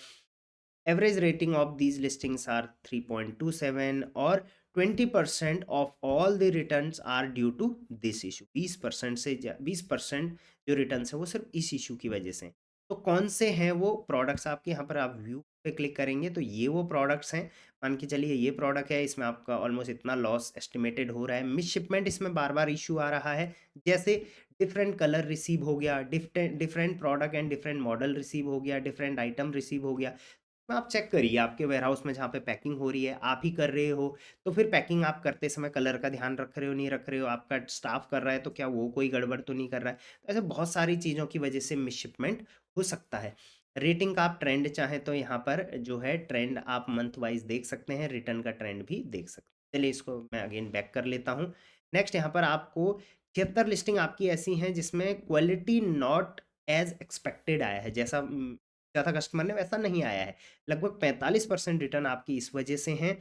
Average rating of these listings are 3.27 और 20% of all the returns are due to this issue. 20% जो रिटर्न्स है वो सिर्फ इस इशू की वजह से हैं। तो कौन से हैं वो प्रोडक्ट्स आपके, यहाँ पर आप व्यू पे क्लिक करेंगे तो ये वो प्रोडक्ट्स हैं। मान के चलिए ये प्रोडक्ट है, इसमें आपका ऑलमोस्ट इतना लॉस एस्टिमेटेड हो रहा है। मिस शिपमेंट इसमें बार बार इशू आ रहा है, जैसे डिफरेंट कलर रिसीव हो गया, different different product and different model receive हो गया, डिफरेंट आइटम रिसीव हो गया। तो आप चेक करिए आपके वेयरहाउस में जहाँ पे पैकिंग हो रही है, आप ही कर रहे हो, तो फिर पैकिंग आप करते समय कलर का ध्यान रख रहे हो नहीं रख रहे हो, आपका स्टाफ कर रहा है तो क्या वो कोई गड़बड़ तो नहीं कर रहा है। तो ऐसे बहुत सारी चीज़ों की वजह से मिसशिपमेंट हो सकता है। रेटिंग का आप ट्रेंड चाहें तो यहाँ पर जो है ट्रेंड आप मंथ वाइज देख सकते हैं, रिटर्न का ट्रेंड भी देख सकते हैं। चलिए इसको मैं अगेन बैक कर लेता हूँ। नेक्स्ट यहाँ पर आपको 76 लिस्टिंग आपकी ऐसी हैं जिसमें क्वालिटी नॉट एज एक्सपेक्टेड आया है, जैसा था कस्टमर ने वैसा नहीं आया है। लगभग 45% रिटर्न आपकी इस वजह से हैं।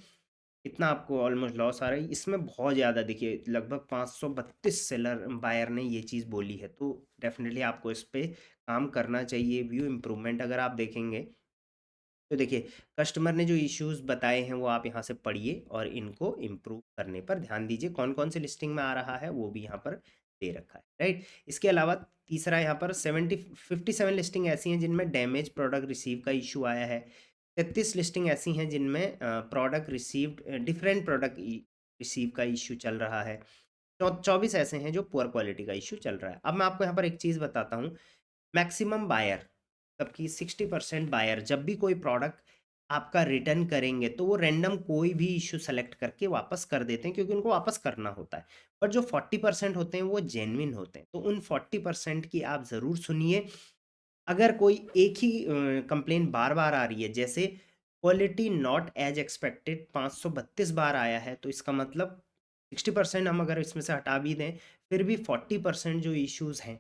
इतना आपको ऑलमोस्ट लॉस आ रहा है। इसमें बहुत ज़्यादा देखिए लगभग 532 सेलर बायर ने ये चीज़ बोली है, तो डेफिनेटली आपको इस पे काम करना चाहिए। व्यू इम्प्रूवमेंट अगर आप देखेंगे तो देखिए कस्टमर ने जो इश्यूज बताए हैं वो आप यहाँ से पढ़िए और इनको इम्प्रूव करने पर ध्यान दीजिए। कौन कौन से लिस्टिंग में आ रहा है वो भी यहाँ पर दे रखा है, राइट? इसके अलावा तीसरा यहाँ पर 57 लिस्टिंग ऐसी हैं जिनमें डैमेज प्रोडक्ट रिसीव का इशू आया है। 33 लिस्टिंग ऐसी हैं जिनमें product received different product receive का इशू चल रहा है। 24 ऐसे हैं जो पुअर क्वालिटी का इशू चल रहा है। अब मैं आपको यहाँ पर एक चीज़ बताता हूँ, मैक्सिमम बायर, जबकि 60% बायर जब भी कोई प्रोडक्ट आपका रिटर्न करेंगे तो वो रैंडम कोई भी इशू सेलेक्ट करके वापस कर देते हैं, क्योंकि उनको वापस करना होता है। पर जो 40% होते हैं वो जेन्युइन होते हैं, तो उन 40% की आप ज़रूर सुनिए। अगर कोई एक ही कंप्लेन बार-बार आ रही है, जैसे क्वालिटी नॉट एज एक्सपेक्टेड 532 बार आया है, तो इसका मतलब 60% हम अगर इसमें से हटा भी दें, फिर भी 40% जो इश्यूज़ हैं,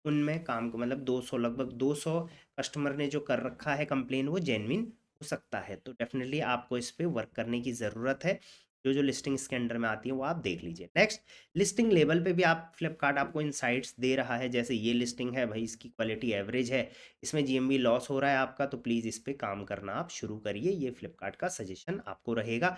उनमें काम को मतलब 200, लगभग 200 कस्टमर ने जो कर रखा है कंप्लेन, वो जेन्युइन हो सकता है। तो डेफ़िनेटली आपको इस पे वर्क करने की ज़रूरत है। जो लिस्टिंग इसके अंडर में आती है वो आप देख लीजिए। नेक्स्ट, लिस्टिंग लेवल पे भी आप फ्लिपकार्ट आपको इनसाइट्स दे रहा है, जैसे ये लिस्टिंग है भाई, इसकी क्वालिटी एवरेज है, इसमें जीएमवी लॉस हो रहा है आपका, तो प्लीज़ इस पे काम करना आप शुरू करिए। ये फ्लिपकार्ट का सजेशन आपको रहेगा।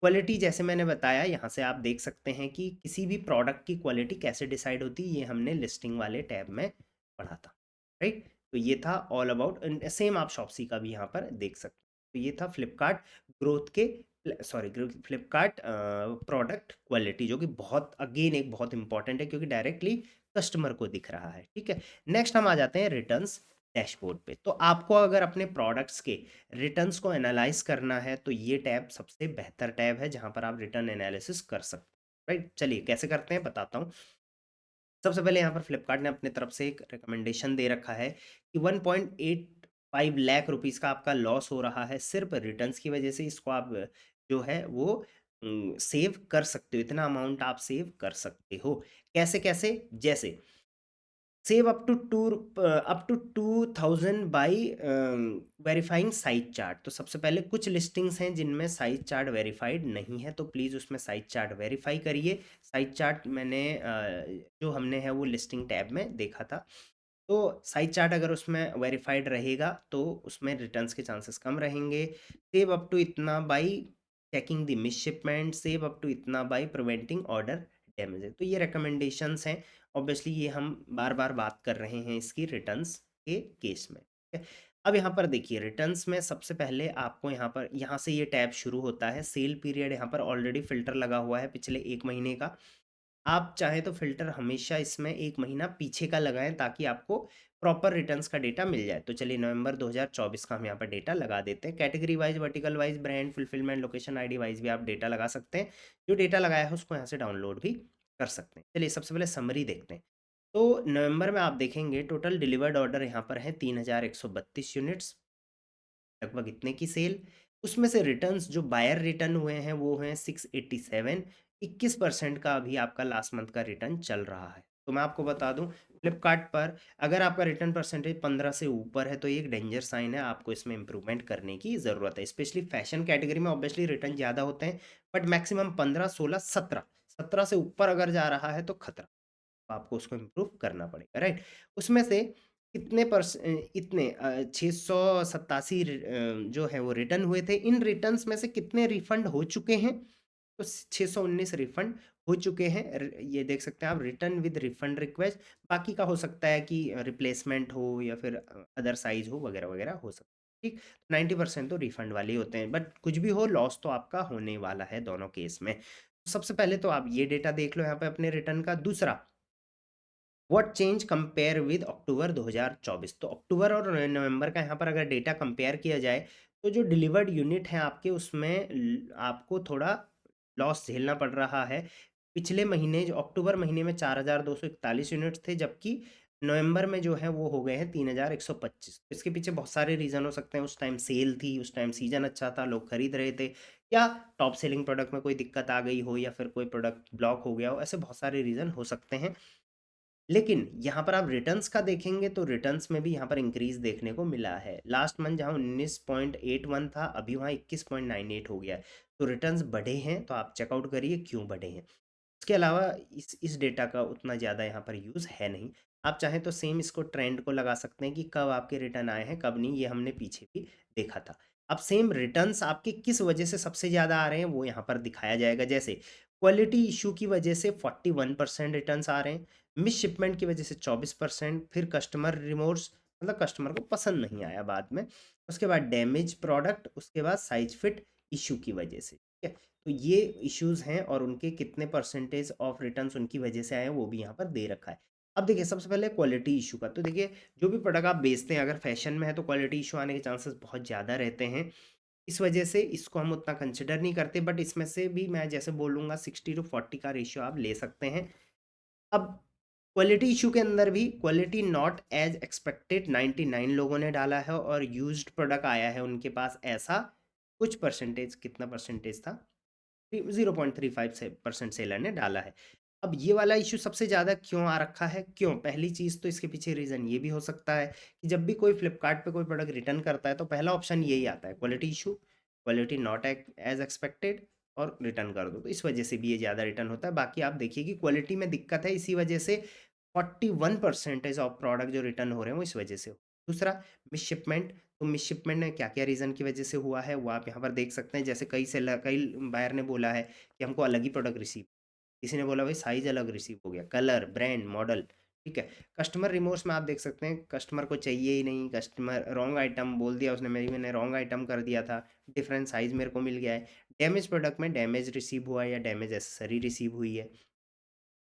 क्वालिटी जैसे मैंने बताया, यहाँ से आप देख सकते हैं कि किसी भी प्रोडक्ट की क्वालिटी कैसे डिसाइड होती है, ये हमने लिस्टिंग वाले टैब में पढ़ा था, राइट? तो ये था ऑल अबाउट, सेम आप शॉप्सी का भी यहाँ पर देख सकते हैं। तो ये था फ्लिपकार्ट ग्रोथ के, सॉरी, फ्लिपकार्ट प्रोडक्ट क्वालिटी, जो कि बहुत अगेन एक बहुत इंपॉर्टेंट है, क्योंकि डायरेक्टली कस्टमर को दिख रहा है, ठीक है? नेक्स्ट हम आ जाते हैं रिटर्न्स डैशबोर्ड पे। तो आपको अगर अपने प्रोडक्ट्स के रिटर्न्स को एनालाइज करना है, तो ये टैब सबसे बेहतर टैब है जहां पर आप रिटर्न एनालिसिस कर सकते हैं, राइट? चलिए कैसे करते हैं बताता हूँ। सबसे पहले यहाँ पर फ्लिपकार्ट ने अपने तरफ से एक रिकमेंडेशन दे रखा है कि 1.85 लाख रुपीस का आपका लॉस हो रहा है सिर्फ रिटर्न्स की वजह से। इसको आप जो है वो सेव कर सकते हो, इतना अमाउंट आप सेव कर सकते हो। कैसे कैसे? जैसे save up to 2000 by verifying size chart. तो सबसे पहले कुछ लिस्टिंग्स हैं जिनमें साइज चार्ट वेरीफाइड नहीं है, तो प्लीज़ उसमें साइज चार्ट वेरीफाई करिए। साइज चार्ट मैंने जो हमने है वो लिस्टिंग टैब में देखा था। तो साइज चार्ट अगर उसमें वेरीफाइड रहेगा तो उसमें रिटर्न्स के चांसेस कम रहेंगे। सेव अप टू इतना by checking the miss shipment, save up to इतना बाई प्रिवेंटिंग ऑर्डर डैमेज। तो ये रिकमेंडेशंस हैं। ऑब्वियसली ये हम बार बार बात कर रहे हैं इसकी रिटर्न्स के केस में, ठीक है? अब यहाँ पर देखिए, रिटर्न्स में सबसे पहले आपको यहाँ से ये टैब शुरू होता है। सेल पीरियड यहाँ पर ऑलरेडी फिल्टर लगा हुआ है पिछले 1 महीने का। आप चाहें तो फ़िल्टर हमेशा इसमें 1 महीना पीछे का लगाएँ, ताकि आपको प्रॉपर रिटर्न्स का डेटा मिल जाए। तो चलिए नवंबर 2024 का हम यहाँ पर डेटा लगा देते हैं। Category wise, vertical wise, brand, fulfilment, location ID wise भी आप डेटा लगा सकते हैं। जो डेटा लगाया है उसको यहाँ से डाउनलोड भी कर सकते हैं। चलिए सबसे पहले समरी देखते हैं। तो नवंबर में आप देखेंगे टोटल डिलिवर्ड ऑर्डर यहाँ पर हैं 3132 यूनिट्स, लगभग इतने की सेल। उसमें से रिटर्न्स जो बायर रिटर्न हुए हैं वो हैं 687। 21% का अभी आपका लास्ट मंथ का रिटर्न चल रहा है। तो मैं आपको बता दूं, फ्लिपकार्ट पर अगर आपका रिटर्न परसेंटेज 15 से ऊपर है तो ये एक डेंजर साइन है, आपको इसमें इंप्रूवमेंट करने की ज़रूरत है। स्पेशली फैशन कैटेगरी में ऑब्वियसली रिटर्न ज़्यादा होते हैं, बट मैक्सिमम 15, 16, 17, 17 से ऊपर अगर जा रहा है तो खतरा, आपको उसको इम्प्रूव करना पड़ेगा, राइट? उसमें से इतने 687 जो है वो रिटर्न हुए थे। इन रिटर्न्स में से कितने रिफंड हो चुके हैं? तो 619 रिफंड हो चुके हैं। ये देख सकते हैं आप, रिटर्न विद रिफंड रिक्वेस्ट। बाकी का हो सकता है कि रिप्लेसमेंट हो या फिर अदर साइज हो, वगैरह वगैरह हो सकता है, ठीक? 90% तो रिफंड वाले ही होते हैं, बट कुछ भी हो लॉस तो आपका होने वाला है दोनों केस में। सबसे पहले तो आप ये डेटा देख लो यहाँ पे अपने रिटर्न का। दूसरा, व्हाट चेंज कंपेयर विद अक्टूबर 2024। तो अक्टूबर और नवंबर का यहाँ पर अगर डेटा कंपेयर किया जाए, तो जो डिलीवर्ड यूनिट है आपके, उसमें आपको थोड़ा लॉस झेलना पड़ रहा है। पिछले महीने जो अक्टूबर महीने में 4241 यूनिट्स थे, जबकि नवंबर में जो है वो हो गए हैं 3125। इसके पीछे बहुत सारे रीज़न हो सकते हैं। उस टाइम सेल थी, उस टाइम सीजन अच्छा था, लोग खरीद रहे थे, या टॉप सेलिंग प्रोडक्ट में कोई दिक्कत आ गई हो, या फिर कोई प्रोडक्ट ब्लॉक हो गया हो। ऐसे बहुत सारे रीज़न हो सकते हैं। लेकिन यहाँ पर आप रिटर्न्स का देखेंगे तो रिटर्न्स में भी यहाँ पर इंक्रीज देखने को मिला है। लास्ट मंथ जहाँ 19.81 था, अभी वहाँ 21.98 हो गया है। तो रिटर्न्स बढ़े हैं, तो आप चेकआउट करिए क्यों बढ़े हैं। उसके अलावा इस डेटा का उतना ज़्यादा यहाँ पर यूज़ है नहीं। आप चाहें तो सेम इसको ट्रेंड को लगा सकते हैं कि कब आपके रिटर्न आए हैं, कब नहीं, ये हमने पीछे भी देखा था। अब सेम रिटर्न्स आपके किस वजह से सबसे ज़्यादा आ रहे हैं वो यहाँ पर दिखाया जाएगा। जैसे क्वालिटी इशू की वजह से 41% रिटर्न्स आ रहे हैं, मिस शिपमेंट की वजह से 24%, फिर कस्टमर रिमोर्स मतलब कस्टमर को पसंद नहीं आया बाद में, उसके बाद डैमेज प्रोडक्ट, उसके बाद साइज फिट इशू की वजह से, ठीक है। तो ये इश्यूज हैं और उनके कितने परसेंटेज ऑफ रिटर्न्स उनकी वजह से आए हैं वो भी यहाँ पर दे रखा है। अब देखिए सबसे पहले क्वालिटी इशू का, तो देखिए जो भी प्रोडक्ट आप बेचते हैं अगर फैशन में है तो क्वालिटी इशू आने के चांसेस बहुत ज़्यादा रहते हैं। इस वजह से इसको हम उतना कंसिडर नहीं करते, बट इसमें से भी मैं जैसे बोलूँगा 60-40 का रेशियो आप ले सकते हैं। अब क्वालिटी इशू के अंदर भी क्वालिटी नॉट एज एक्सपेक्टेड 99 लोगों ने डाला है और यूज्ड प्रोडक्ट आया है उनके पास ऐसा कुछ परसेंटेज, कितना परसेंटेज था, 0.35 से परसेंट सेलर ने डाला है। अब ये वाला इशू सबसे ज़्यादा क्यों आ रखा है, क्यों? पहली चीज़ तो इसके पीछे रीज़न ये भी हो सकता है कि जब भी कोई फ्लिपकार्ट पे कोई प्रोडक्ट रिटर्न करता है तो पहला ऑप्शन यही आता है, quality issue, quality not as expected और रिटर्न कर दो। तो इस वजह से भी ये ज़्यादा रिटर्न होता है। बाकी आप देखिए कि क्वालिटी में दिक्कत है, इसी वजह से 41% ऑफ प्रोडक्ट जो रिटर्न हो रहे हैं वो इस वजह से हो। दूसरा, मिस शिपमेंट, तो मिस शिपमेंट में क्या-क्या रीज़न की वजह से हुआ है वो आप यहाँ पर देख सकते हैं। जैसे कई बायर ने बोला है कि हमको अलग ही प्रोडक्ट रिसीव, किसी ने बोला भाई साइज़ अलग रिसीव हो गया, कलर, ब्रांड, मॉडल, ठीक है। कस्टमर रिमोर्स में आप देख सकते हैं कस्टमर को चाहिए ही नहीं, कस्टमर रॉन्ग आइटम बोल दिया उसने, मैंने रॉन्ग आइटम कर दिया था, डिफरेंट साइज़ मेरे को मिल गया है। डैमेज प्रोडक्ट में डैमेज रिसीव हुआ है या डैमेज एक्सेसरी रिसीव हुई है।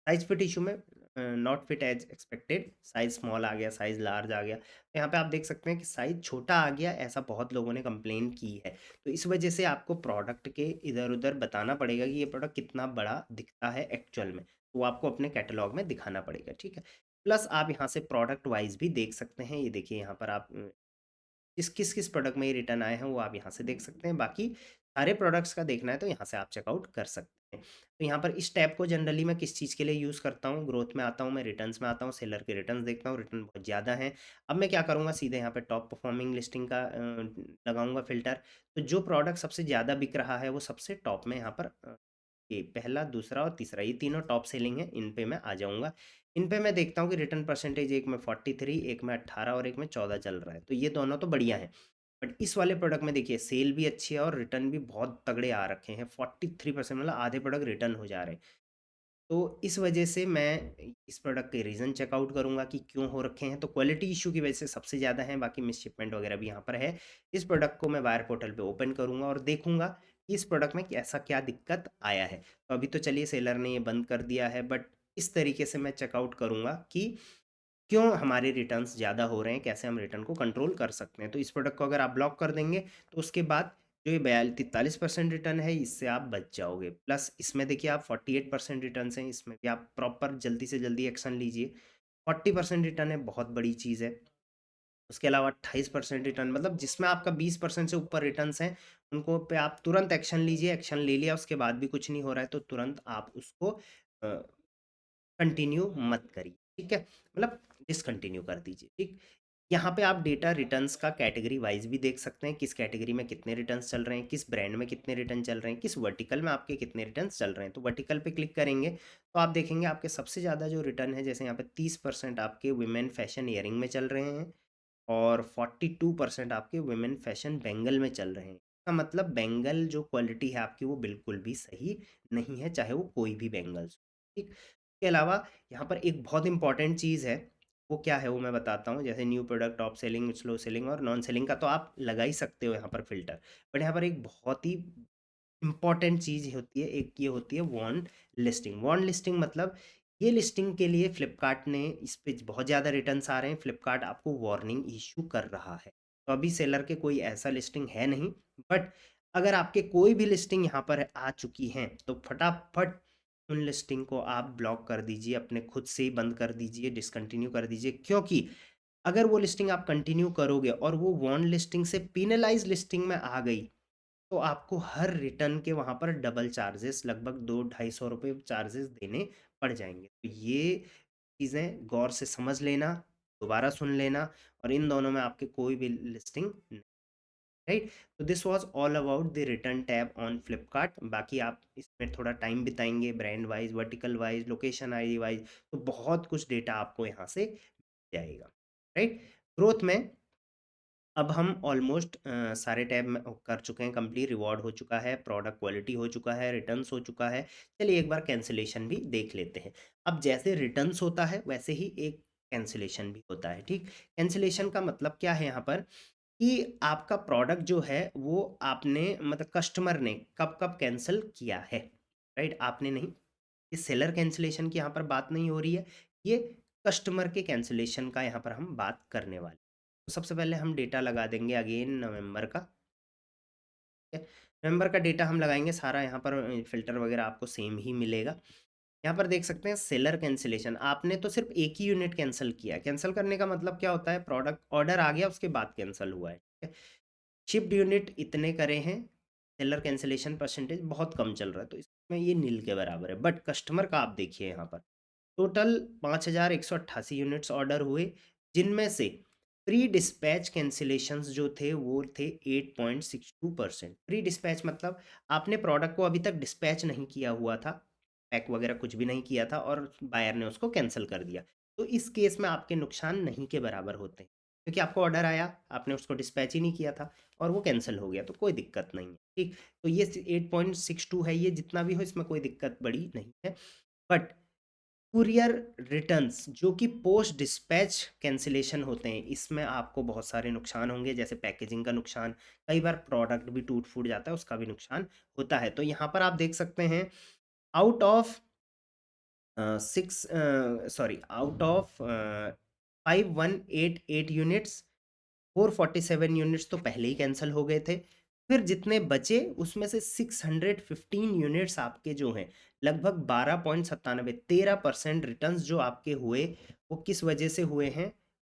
साइज़ फिट इशू में not fit as expected, size small आ गया, साइज़ लार्ज आ गया। तो यहाँ पे आप देख सकते हैं कि साइज़ छोटा आ गया, ऐसा बहुत लोगों ने कंप्लेन की है। तो इस वजह से आपको प्रोडक्ट के इधर-उधर बताना पड़ेगा कि ये प्रोडक्ट कितना बड़ा दिखता है एक्चुअल में। तो वो आपको अपने कैटलॉग में दिखाना पड़ेगा, ठीक है। प्लस आप यहाँ से प्रोडक्ट वाइज़ भी देख सकते हैं। ये देखिए यहाँ पर आप किस प्रोडक्ट में ये रिटर्न आए हैं वो आप यहाँ से देख सकते हैं। बाकी सारे प्रोडक्ट्स का देखना है तो यहाँ से आप चेकआउट कर सकते हैं। तो यहाँ पर इस टैब को जनरली मैं किस चीज़ के लिए यूज़ करता हूँ, ग्रोथ में आता हूँ, मैं रिटर्न्स में आता हूँ, सेलर के रिटर्न्स देखता हूँ, रिटर्न बहुत ज़्यादा हैं। अब मैं क्या करूँगा, सीधे यहाँ पे टॉप परफॉर्मिंग लिस्टिंग का लगाऊँगा फ़िल्टर। तो जो प्रोडक्ट सबसे ज़्यादा बिक रहा है वो सबसे टॉप में यहाँ पर ये पहला, दूसरा और तीसरा, ये तीनों टॉप सेलिंग है, इन पे मैं आ जाऊँगा। इन पे मैं देखता हूँ कि रिटर्न परसेंटेज एक में 43, एक में 18 और एक में 14 चल रहा है, तो ये दोनों तो बढ़िया हैं। बट इस वाले प्रोडक्ट में देखिए सेल भी अच्छी है और रिटर्न भी बहुत तगड़े आ रखे हैं, 43% मतलब आधे प्रोडक्ट रिटर्न हो जा रहे हैं। तो इस वजह से मैं इस प्रोडक्ट के रीज़न चेकआउट करूँगा कि क्यों हो रखे हैं, तो क्वालिटी इशू की वजह से सबसे ज़्यादा है, बाकी मिस शिपमेंट वगैरह भी यहाँ पर है। इस प्रोडक्ट को मैं बायर पोर्टल पे ओपन करूँगा और देखूँगा कि इस प्रोडक्ट में ऐसा क्या दिक्कत आया है। तो अभी तो चलिए सेलर ने ये बंद कर दिया है, बट इस तरीके से मैं चेकआउट करूँगा कि क्यों हमारे रिटर्न्स ज़्यादा हो रहे हैं, कैसे हम रिटर्न को कंट्रोल कर सकते हैं। तो इस प्रोडक्ट को अगर आप ब्लॉक कर देंगे तो उसके बाद जो ये 43% रिटर्न है इससे आप बच जाओगे। प्लस इसमें देखिए आप 48% रिटर्न्स हैं, इसमें भी आप प्रॉपर जल्दी से जल्दी एक्शन लीजिए। 40% रिटर्न है, बहुत बड़ी चीज़ है। उसके अलावा 28% रिटर्न, मतलब जिसमें आपका 20% से ऊपर रिटर्न्स हैं, उनको पे आप तुरंत एक्शन लीजिए। एक्शन ले लिया उसके बाद भी कुछ नहीं हो रहा है तो तुरंत आप उसको अ कंटिन्यू मत करिए, ठीक है? मतलब डिसकंटिन्यू कर दीजिए, ठीक? यहाँ पे आप डेटा रिटर्न्स का कैटेगरी वाइज़ भी देख सकते हैं, किस कैटेगरी में कितने रिटर्न्स चल रहे हैं, किस ब्रांड में कितने रिटर्न चल रहे हैं, किस वर्टिकल में आपके कितने रिटर्न्स चल रहे हैं। तो वर्टिकल पे क्लिक करेंगे, तो आप देखेंगे आपके सबसे ज़्यादा जो रिटर्न है, जैसे यहाँ पे 30% आपके वुमेन फैशन ईयरिंग में चल रहे हैं और 42% आपके वुमेन फैशन बैंगल में चल रहे हैं। इसका मतलब बैंगल जो क्वालिटी है आपकी वो बिल्कुल भी सही नहीं है, चाहे वो कोई भी बैंगल्स हो, ठीक? इसके अलावा यहाँ पर एक बहुत इंपॉर्टेंट चीज़ है, वो क्या है वो मैं बताता हूँ। जैसे new product, top selling, slow selling और नॉन सेलिंग का तो आप लगा ही सकते हो यहाँ पर फ़िल्टर। बट यहाँ पर एक बहुत ही इम्पॉर्टेंट चीज़ होती है, एक ये होती है वार्न लिस्टिंग। वार्न लिस्टिंग मतलब ये लिस्टिंग के लिए फ्लिपकार्ट ने इस पे बहुत ज़्यादा रिटर्न्स आ रहे हैं, फ्लिपकार्ट आपको वार्निंग इश्यू कर रहा है। तो अभी सेलर के कोई ऐसा लिस्टिंग है नहीं, बट अगर आपके कोई भी लिस्टिंग यहाँ पर आ चुकी हैं, तो फटाफट उन लिस्टिंग को आप ब्लॉक कर दीजिए, अपने खुद से ही बंद कर दीजिए, डिसकंटिन्यू कर दीजिए। क्योंकि अगर वो लिस्टिंग आप कंटिन्यू करोगे और वो वार्न लिस्टिंग से पेनलाइज़ लिस्टिंग में आ गई, तो आपको हर रिटर्न के वहाँ पर डबल चार्जेस, लगभग 2-250 रुपये चार्जेस देने पड़ जाएँगे। तो ये चीज़ें गौर से समझ लेना, दोबारा सुन लेना और इन दोनों में आपके कोई भी लिस्टिंग नहीं, राइट? तो this was all about the return tab on Flipkart. बाकी आप इसमें थोड़ा टाइम बिताएँगे, brand wise, vertical wise, location ID wise, तो बहुत कुछ डेटा आपको यहाँ से जाएगा, राइट? ग्रोथ में अब हम ऑलमोस्ट सारे टैब में कर चुके हैं कंप्लीट, रिवॉर्ड हो चुका है, प्रोडक्ट क्वालिटी हो चुका है, रिटर्न्स हो चुका है। चलिए एक बार कैंसिलेशन भी देख लेते हैं। अब जैसे रिटर्न्स होता है वैसे ही एक कैंसिलेशन भी होता है, ठीक? कैंसिलेशन का मतलब क्या है यहाँ पर कि आपका प्रोडक्ट जो है वो आपने मतलब कस्टमर ने कब-कब कैंसल किया है, राइट? आपने नहीं। ये सेलर कैंसिलेशन की यहाँ पर बात नहीं हो रही है, ये कस्टमर के कैंसिलेशन का यहाँ पर हम बात करने वाले हैं। तो सबसे पहले हम डेटा लगा देंगे अगेन नवंबर का, ठीक है? नवंबर का डेटा हम लगाएंगे सारा, यहाँ पर फ़िल्टर वगैरह आपको सेम ही मिलेगा। यहाँ पर देख सकते हैं सेलर कैंसिलेशन, आपने तो सिर्फ एक ही यूनिट कैंसिल किया है। कैंसिल करने का मतलब क्या होता है? प्रोडक्ट ऑर्डर आ गया उसके बाद कैंसिल हुआ है, ठीक है? शिप्ड यूनिट इतने करे हैं, सेलर कैंसिलेशन परसेंटेज बहुत कम चल रहा है, तो इसमें ये नील के बराबर है। बट कस्टमर का आप देखिए यहाँ पर टोटल 5188 यूनिट्स ऑर्डर हुए, जिनमें से प्री डिस्पैच कैंसिलेशंस जो थे वो थे 8.62%। प्री डिस्पैच मतलब आपने प्रोडक्ट को अभी तक डिस्पैच नहीं किया हुआ था, पैक वगैरह कुछ भी नहीं किया था और बायर ने उसको कैंसिल कर दिया। तो इस केस में आपके नुकसान नहीं के बराबर होते हैं, क्योंकि आपको ऑर्डर आया, आपने उसको डिस्पैच ही नहीं किया था और वो कैंसिल हो गया, तो कोई दिक्कत नहीं है, ठीक? तो ये 8.62 है, ये जितना भी हो इसमें कोई दिक्कत बड़ी नहीं है। बट कुरियर रिटर्न्स जो कि पोस्ट डिस्पैच कैंसिलेशन होते हैं, इसमें आपको बहुत सारे नुकसान होंगे, जैसे पैकेजिंग का नुकसान, कई बार प्रोडक्ट भी टूट फूट जाता है, उसका भी नुकसान होता है। तो यहाँ पर आप देख सकते हैं out of out of 5188 units, 447 units तो पहले ही कैंसिल हो गए थे। फिर जितने बचे उसमें से 615 यूनिट्स आपके जो हैं, लगभग 12.97 13% रिटर्न्स जो आपके हुए, वो किस वजह से हुए हैं?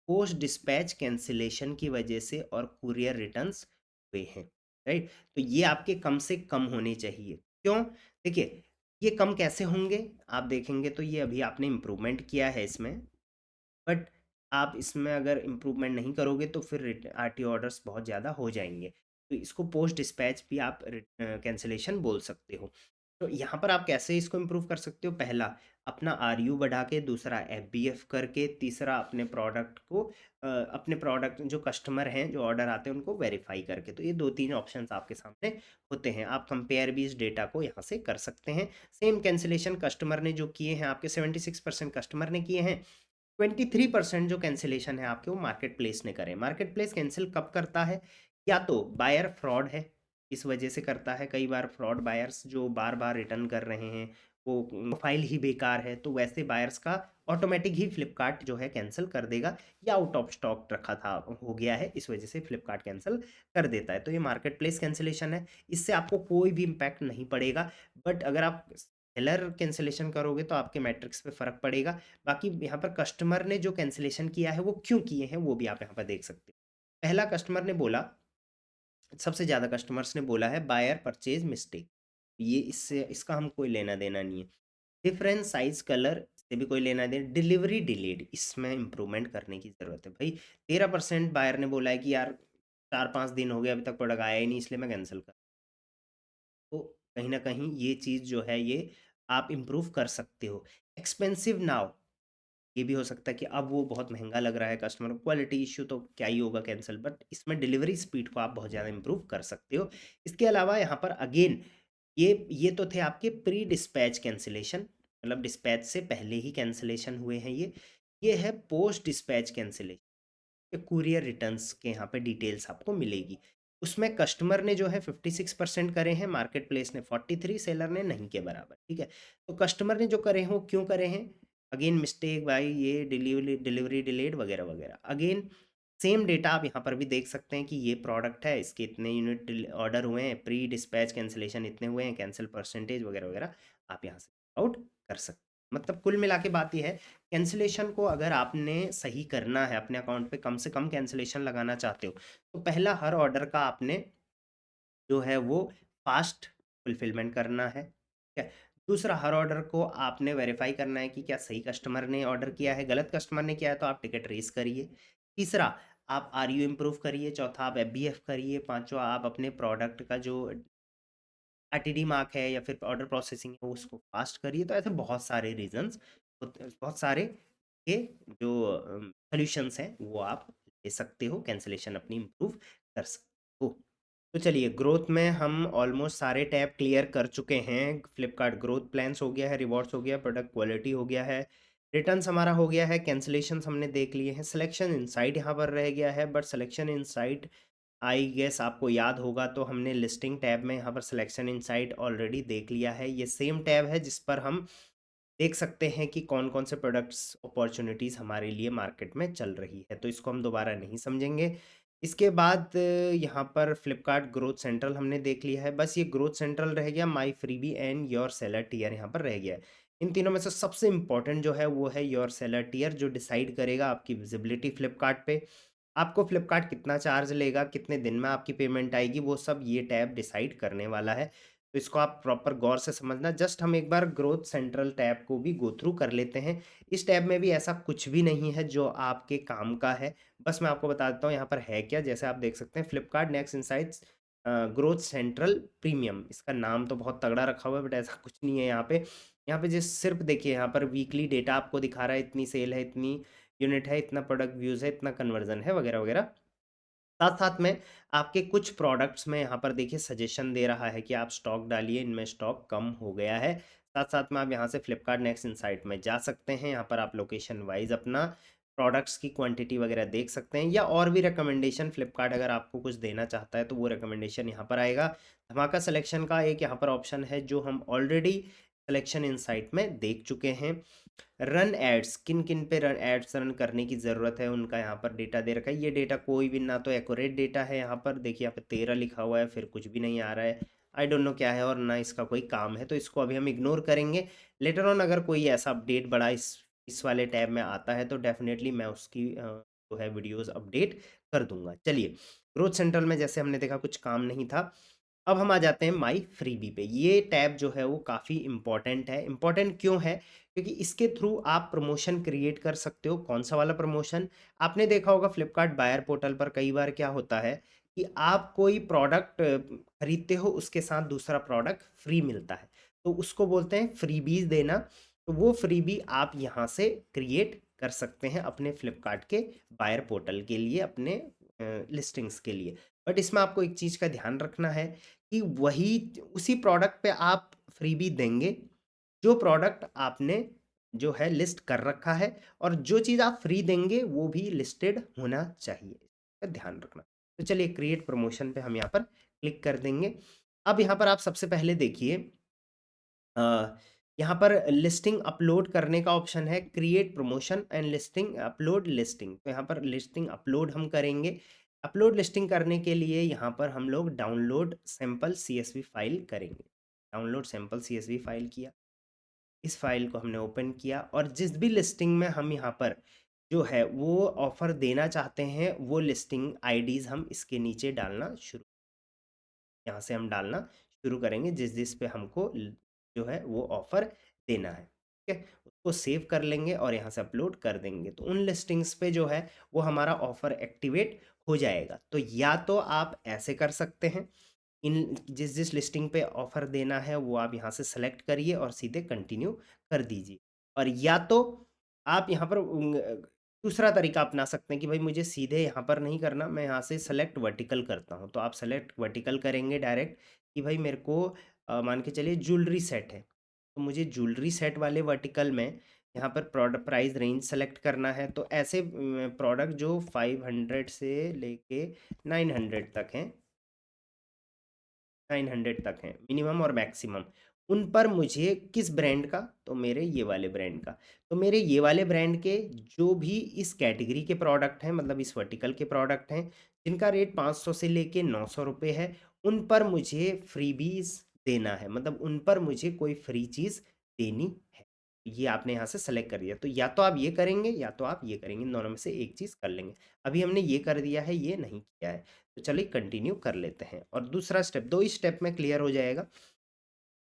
पोस्ट डिस्पैच कैंसिलेशन की वजह से और कुरियर रिटर्न्स हुए हैं, राइट? तो ये आपके कम से कम होने चाहिए। क्यों? देखिए, ये कम कैसे होंगे? आप देखेंगे तो ये अभी आपने इम्प्रूवमेंट किया है इसमें, बट आप इसमें अगर इम्प्रूवमेंट नहीं करोगे तो फिर आरटीओ ऑर्डर्स बहुत ज़्यादा हो जाएंगे, तो इसको पोस्ट डिस्पैच भी आप कैंसिलेशन बोल सकते हो। तो यहाँ पर आप कैसे इसको इम्प्रूव कर सकते हो? पहला, अपना आरयू बढ़ा के, दूसरा एफबीएफ करके, तीसरा अपने प्रोडक्ट को अपने प्रोडक्ट जो कस्टमर हैं जो ऑर्डर आते हैं उनको वेरीफाई करके। तो ये दो तीन ऑप्शंस आपके सामने होते हैं, आप कंपेयर भी इस डेटा को यहाँ से कर सकते हैं। सेम कैंसिलेशन कस्टमर ने जो किए हैं, आपके 76% कस्टमर ने किए हैं, 23% जो कैंसिलेशन है आपके वो मार्केट प्लेस ने करे। मार्केट प्लेस कैंसिल कब करता है? या तो बायर फ्रॉड है, इस वजह से करता है। कई बार फ्रॉड बायर्स जो बार बार रिटर्न कर रहे हैं, वो प्रोफाइल ही बेकार है, तो वैसे बायर्स का ऑटोमेटिक ही फ्लिपकार्ट जो है कैंसिल कर देगा, या आउट ऑफ स्टॉक रखा था हो गया है इस वजह से फ्लिपकार्ट कैंसिल कर देता है। तो ये मार्केट प्लेस कैंसिलेशन है, इससे आपको कोई भी इम्पैक्ट नहीं पड़ेगा। बट अगर आप सेलर कैंसिलेशन करोगे तो आपके मैट्रिक्स पे फ़र्क पड़ेगा। बाकी यहाँ पर कस्टमर ने जो कैंसिलेशन किया है वो क्यों किए हैं वो भी आप यहाँ पर देख सकते हो। पहला कस्टमर ने बोला, सबसे ज़्यादा कस्टमर्स ने बोला है बायर परचेज मिस्टेक, ये इससे इसका हम कोई लेना देना नहीं है। डिफरेंट साइज कलर से भी कोई लेना देना। डिलीवरी डिलेड, इसमें इम्प्रूवमेंट करने की ज़रूरत है भाई। 13% बायर ने बोला है कि यार 4-5 दिन हो गए अभी तक प्रोडक्ट आया ही नहीं, इसलिए मैं कैंसिल कर। तो कहीं न कहीं ये चीज़ जो है ये आप इम्प्रूव कर सकते हो। एक्सपेंसिव नाउ, ये भी हो सकता है कि अब वो बहुत महँगा लग रहा है कस्टमर को, क्वालिटी इश्यू तो क्या ही होगा कैंसल, बट इसमें डिलीवरी स्पीड को आप बहुत ज़्यादा इम्प्रूव कर सकते हो। इसके अलावा यहाँ पर अगेन ये तो थे आपके प्री डिस्पैच कैंसिलेशन, मतलब डिस्पैच से पहले ही कैंसिलेशन हुए हैं ये। ये है post dispatch cancellation, courier returns के यहाँ पे डिटेल्स आपको मिलेगी। उसमें कस्टमर ने जो है 56% करे हैं, मार्केट प्लेस ने 43, सेलर ने नहीं के बराबर, ठीक है? तो कस्टमर ने जो करे हैं वो क्यों करे हैं? अगेन मिस्टेक बाय ये डिलीवरी डिलीवरी डिलेड वगैरह वगैरह। अगेन सेम डेटा आप यहाँ पर भी देख सकते हैं कि ये प्रोडक्ट है, इसके इतने यूनिट ऑर्डर हुए हैं, प्री डिस्पैच कैंसिलेशन इतने हुए हैं, कैंसिल परसेंटेज वगैरह वगैरह आप यहाँ से आउट कर सकते हैं। मतलब कुल मिला के बात ये है, कैंसिलेशन को अगर आपने सही करना है, अपने अकाउंट पे कम से कम कैंसिलेशन लगाना चाहते हो, तो पहला हर ऑर्डर का आपने जो है वो फास्ट फुलफिलमेंट करना है, ठीक है? दूसरा, हर ऑर्डर को आपने वेरीफाई करना है कि क्या सही कस्टमर ने ऑर्डर किया है, गलत कस्टमर ने किया है तो आप टिकट रेस करिए। तीसरा, आप आरयू इम्प्रूव करिए। चौथा, आप एफबीएफ करिए। पांचवा, आप अपने प्रोडक्ट का जो आरटीडी मार्क है या फिर ऑर्डर प्रोसेसिंग है उसको फास्ट करिए। तो ऐसे बहुत सारे रीजंस, बहुत सारे के जो सॉल्यूशंस हैं वो आप ले सकते हो, कैंसिलेशन अपनी इम्प्रूव कर सकते हो। तो चलिए, ग्रोथ में हम ऑलमोस्ट सारे टैब क्लियर कर चुके हैं। फ्लिपकार्ट ग्रोथ प्लान्स हो गया है, रिवॉर्ड्स हो गया, प्रोडक्ट क्वालिटी हो गया है, रिटर्न्स हमारा हो गया है, कैंसिलेशंस हमने देख लिए हैं, सिलेक्शन इनसाइट यहाँ पर रह गया है। But selection insight, I guess आपको याद होगा तो हमने लिस्टिंग टैब में यहाँ पर सिलेक्शन इनसाइट ऑलरेडी देख लिया है। ये सेम टैब है जिस पर हम देख सकते हैं कि कौन-कौन से प्रोडक्ट्स अपॉर्च्युनिटीज़ हमारे लिए मार्केट में चल रही है, तो इसको हम दोबारा नहीं समझेंगे। इसके बाद यहाँ पर फ्लिपकार्ट ग्रोथ सेंट्रल हमने देख लिया है, बस ये ग्रोथ सेंट्रल रह गया, my freebie and your seller tier यहाँ पर रह गया है। इन तीनों में से सबसे इम्पोर्टेंट जो है वो है योर सेलर टियर, जो डिसाइड करेगा आपकी विजिबिलिटी फ्लिपकार्ट पे। आपको फ्लिपकार्ट कितना चार्ज लेगा, कितने दिन में आपकी पेमेंट आएगी, वो सब ये टैब डिसाइड करने वाला है। तो इसको आप प्रॉपर गौर से समझना। जस्ट हम एक बार ग्रोथ सेंट्रल टैब को भी गो थ्रू कर लेते हैं। इस टैब में भी ऐसा कुछ भी नहीं है जो आपके काम का है। बस मैं आपको बता देता हूँ यहाँ पर है क्या। जैसे आप देख सकते हैं, Flipkart next insights growth central premium, इसका नाम तो बहुत तगड़ा रखा हुआ है बट ऐसा कुछ नहीं है यहाँ पे। यहाँ पे जिस सिर्फ देखिए, यहाँ पर वीकली डेटा आपको दिखा रहा है, इतनी सेल है, इतनी यूनिट है, इतना प्रोडक्ट व्यूज़ है, इतना कन्वर्जन है, वगैरह वगैरह। साथ-साथ में आपके कुछ प्रोडक्ट्स में यहाँ पर देखिए सजेशन दे रहा है कि आप स्टॉक डालिए, इनमें स्टॉक कम हो गया है। साथ-साथ में आप यहाँ से फ्लिपकार्ट नेक्स्ट इनसाइट में जा सकते हैं। यहाँ पर आप लोकेशन वाइज़ अपना प्रोडक्ट्स की क्वांटिटी वगैरह देख सकते हैं, या और भी रिकमेंडेशन फ्लिपकार्ट अगर आपको कुछ देना चाहता है तो वो रिकमेंडेशन यहाँ पर आएगा। धमाका सिलेक्शन का एक यहाँ पर ऑप्शन है जो हम ऑलरेडी सिलेक्शन इनसाइट में देख चुके हैं। रन एड्स, किन किन पे रन एड्स रन करने की ज़रूरत है उनका यहाँ पर डेटा दे रखा है। ये डेटा कोई भी ना तो एक्यूरेट डेटा है, यहाँ पर देखिए, यहाँ पे 13 लिखा हुआ है, फिर कुछ भी नहीं आ रहा है। आई डोंट नो क्या है, और ना इसका कोई काम है, तो इसको अभी हम इग्नोर करेंगे। लेटर ऑन अगर कोई ऐसा अपडेट बड़ा इस वाले टैब में आता है तो डेफिनेटली मैं उसकी जो है वीडियोस अपडेट कर दूंगा। चलिए, ग्रोथ सेंट्रल में जैसे हमने देखा कुछ काम नहीं था। अब हम आ जाते हैं माई फ्रीबी पे। ये टैब जो है वो काफ़ी इंपॉर्टेंट है। इंपॉर्टेंट क्यों है? क्योंकि इसके थ्रू आप प्रमोशन क्रिएट कर सकते हो। कौन सा वाला प्रमोशन? आपने देखा होगा फ्लिपकार्ट बायर पोर्टल पर कई बार क्या होता है कि आप कोई प्रोडक्ट खरीदते हो, उसके साथ दूसरा प्रोडक्ट फ्री मिलता है, तो उसको बोलते हैं फ्रीबीज देना। तो वो फ्रीबी आप यहाँ से क्रिएट कर सकते हैं अपने फ्लिपकार्ट के बायर पोर्टल के लिए, अपने लिस्टिंग्स के लिए। बट इसमें आपको एक चीज़ का ध्यान रखना है कि वही उसी प्रोडक्ट पे आप फ्रीबी देंगे जो प्रोडक्ट आपने जो है लिस्ट कर रखा है, और जो चीज़ आप फ्री देंगे वो भी लिस्टेड होना चाहिए, इसका ध्यान रखना। तो चलिए, क्रिएट प्रमोशन पे हम यहाँ पर क्लिक कर देंगे। अब यहाँ पर आप सबसे पहले देखिए, अ, यहाँ पर लिस्टिंग अपलोड करने का ऑप्शन है, create promotion and listing upload listing. तो यहाँ पर लिस्टिंग अपलोड हम करेंगे। अपलोड लिस्टिंग करने के लिए यहाँ पर हम लोग डाउनलोड सैंपल सीएसवी फाइल करेंगे। डाउनलोड सैंपल सीएसवी फाइल किया, इस फाइल को हमने ओपन किया, और जिस भी लिस्टिंग में हम यहाँ पर जो है वो ऑफर देना चाहते हैं, वो लिस्टिंग आईडीज हम इसके नीचे डालना शुरू, यहाँ से हम डालना शुरू करेंगे, जिस जिस पे हमको जो है वो ऑफ़र देना है। ठीक है? उसको सेव कर लेंगे और यहाँ से अपलोड कर देंगे, तो उन लिस्टिंग्स पे जो है वो हमारा ऑफ़र एक्टिवेट हो जाएगा। तो या तो आप ऐसे कर सकते हैं, इन जिस जिस लिस्टिंग पे ऑफ़र देना है वो आप यहाँ से सेलेक्ट करिए और सीधे कंटिन्यू कर दीजिए। और या तो आप यहाँ पर दूसरा तरीका अपना सकते हैं कि भाई मुझे सीधे यहाँ पर नहीं करना, मैं यहाँ से सेलेक्ट वर्टिकल करता हूँ। तो आप सेलेक्ट वर्टिकल करेंगे डायरेक्ट कि भाई मेरे को मान के चलिए ज्वेलरी सेट है, तो मुझे ज्वेलरी सेट वाले वर्टिकल में यहाँ पर प्रोडक्ट प्राइस रेंज सेलेक्ट करना है। तो ऐसे प्रोडक्ट जो 500 से लेके 900 तक हैं, 900 तक हैं मिनिमम और मैक्सिमम, उन पर मुझे किस ब्रांड का, तो मेरे ये वाले ब्रांड का। तो मेरे ये वाले ब्रांड के जो भी इस कैटेगरी के प्रोडक्ट हैं, मतलब इस वर्टिकल के प्रोडक्ट हैं, जिनका रेट 500 से लेके 900 रुपये है, उन पर मुझे फ्रीबीज देना है, मतलब उन पर मुझे कोई फ्री चीज़ देनी है। ये आपने यहाँ से सेलेक्ट कर दिया, तो या तो आप ये करेंगे या तो आप ये करेंगे, इन दोनों में से एक चीज़ कर लेंगे। अभी हमने ये कर दिया है, ये नहीं किया है। तो चलिए कंटिन्यू कर लेते हैं, और दूसरा स्टेप 2 ही स्टेप में क्लियर हो जाएगा।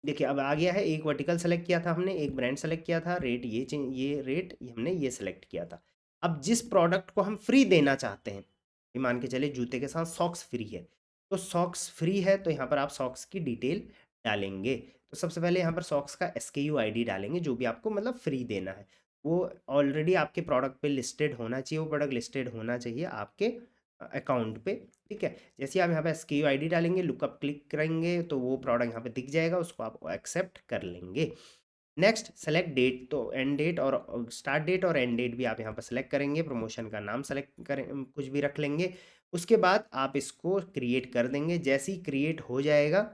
देखिए, अब आ गया है, एक वर्टिकल सेलेक्ट किया था हमने, एक ब्रांड सेलेक्ट किया था, रेट ये रेट ये हमने ये सेलेक्ट किया था। अब जिस प्रोडक्ट को हम फ्री देना चाहते हैं, ये मान के चलिए जूते के साथ सॉक्स फ्री है, तो सॉक्स फ्री है तो यहाँ पर आप सॉक्स की डिटेल डालेंगे। तो सबसे पहले यहाँ पर सॉक्स का एसकेयू आईडी डालेंगे, जो भी आपको मतलब फ्री देना है। वो ऑलरेडी आपके प्रोडक्ट पे लिस्टेड होना चाहिए, वो प्रोडक्ट लिस्टेड होना चाहिए आपके अकाउंट पे, ठीक है। जैसे ही आप यहाँ पे SKU आईडी डालेंगे, लुकअप क्लिक करेंगे तो वो प्रोडक्ट यहाँ पे दिख जाएगा, उसको आप एक्सेप्ट कर लेंगे। नेक्स्ट सेलेक्ट डेट, तो एंड डेट और स्टार्ट डेट और एंड डेट भी आप यहाँ पर सेलेक्ट करेंगे, प्रमोशन का नाम सेलेक्ट करें, कुछ भी रख लेंगे। उसके बाद आप इसको क्रिएट कर देंगे। जैसे ही क्रिएट हो जाएगा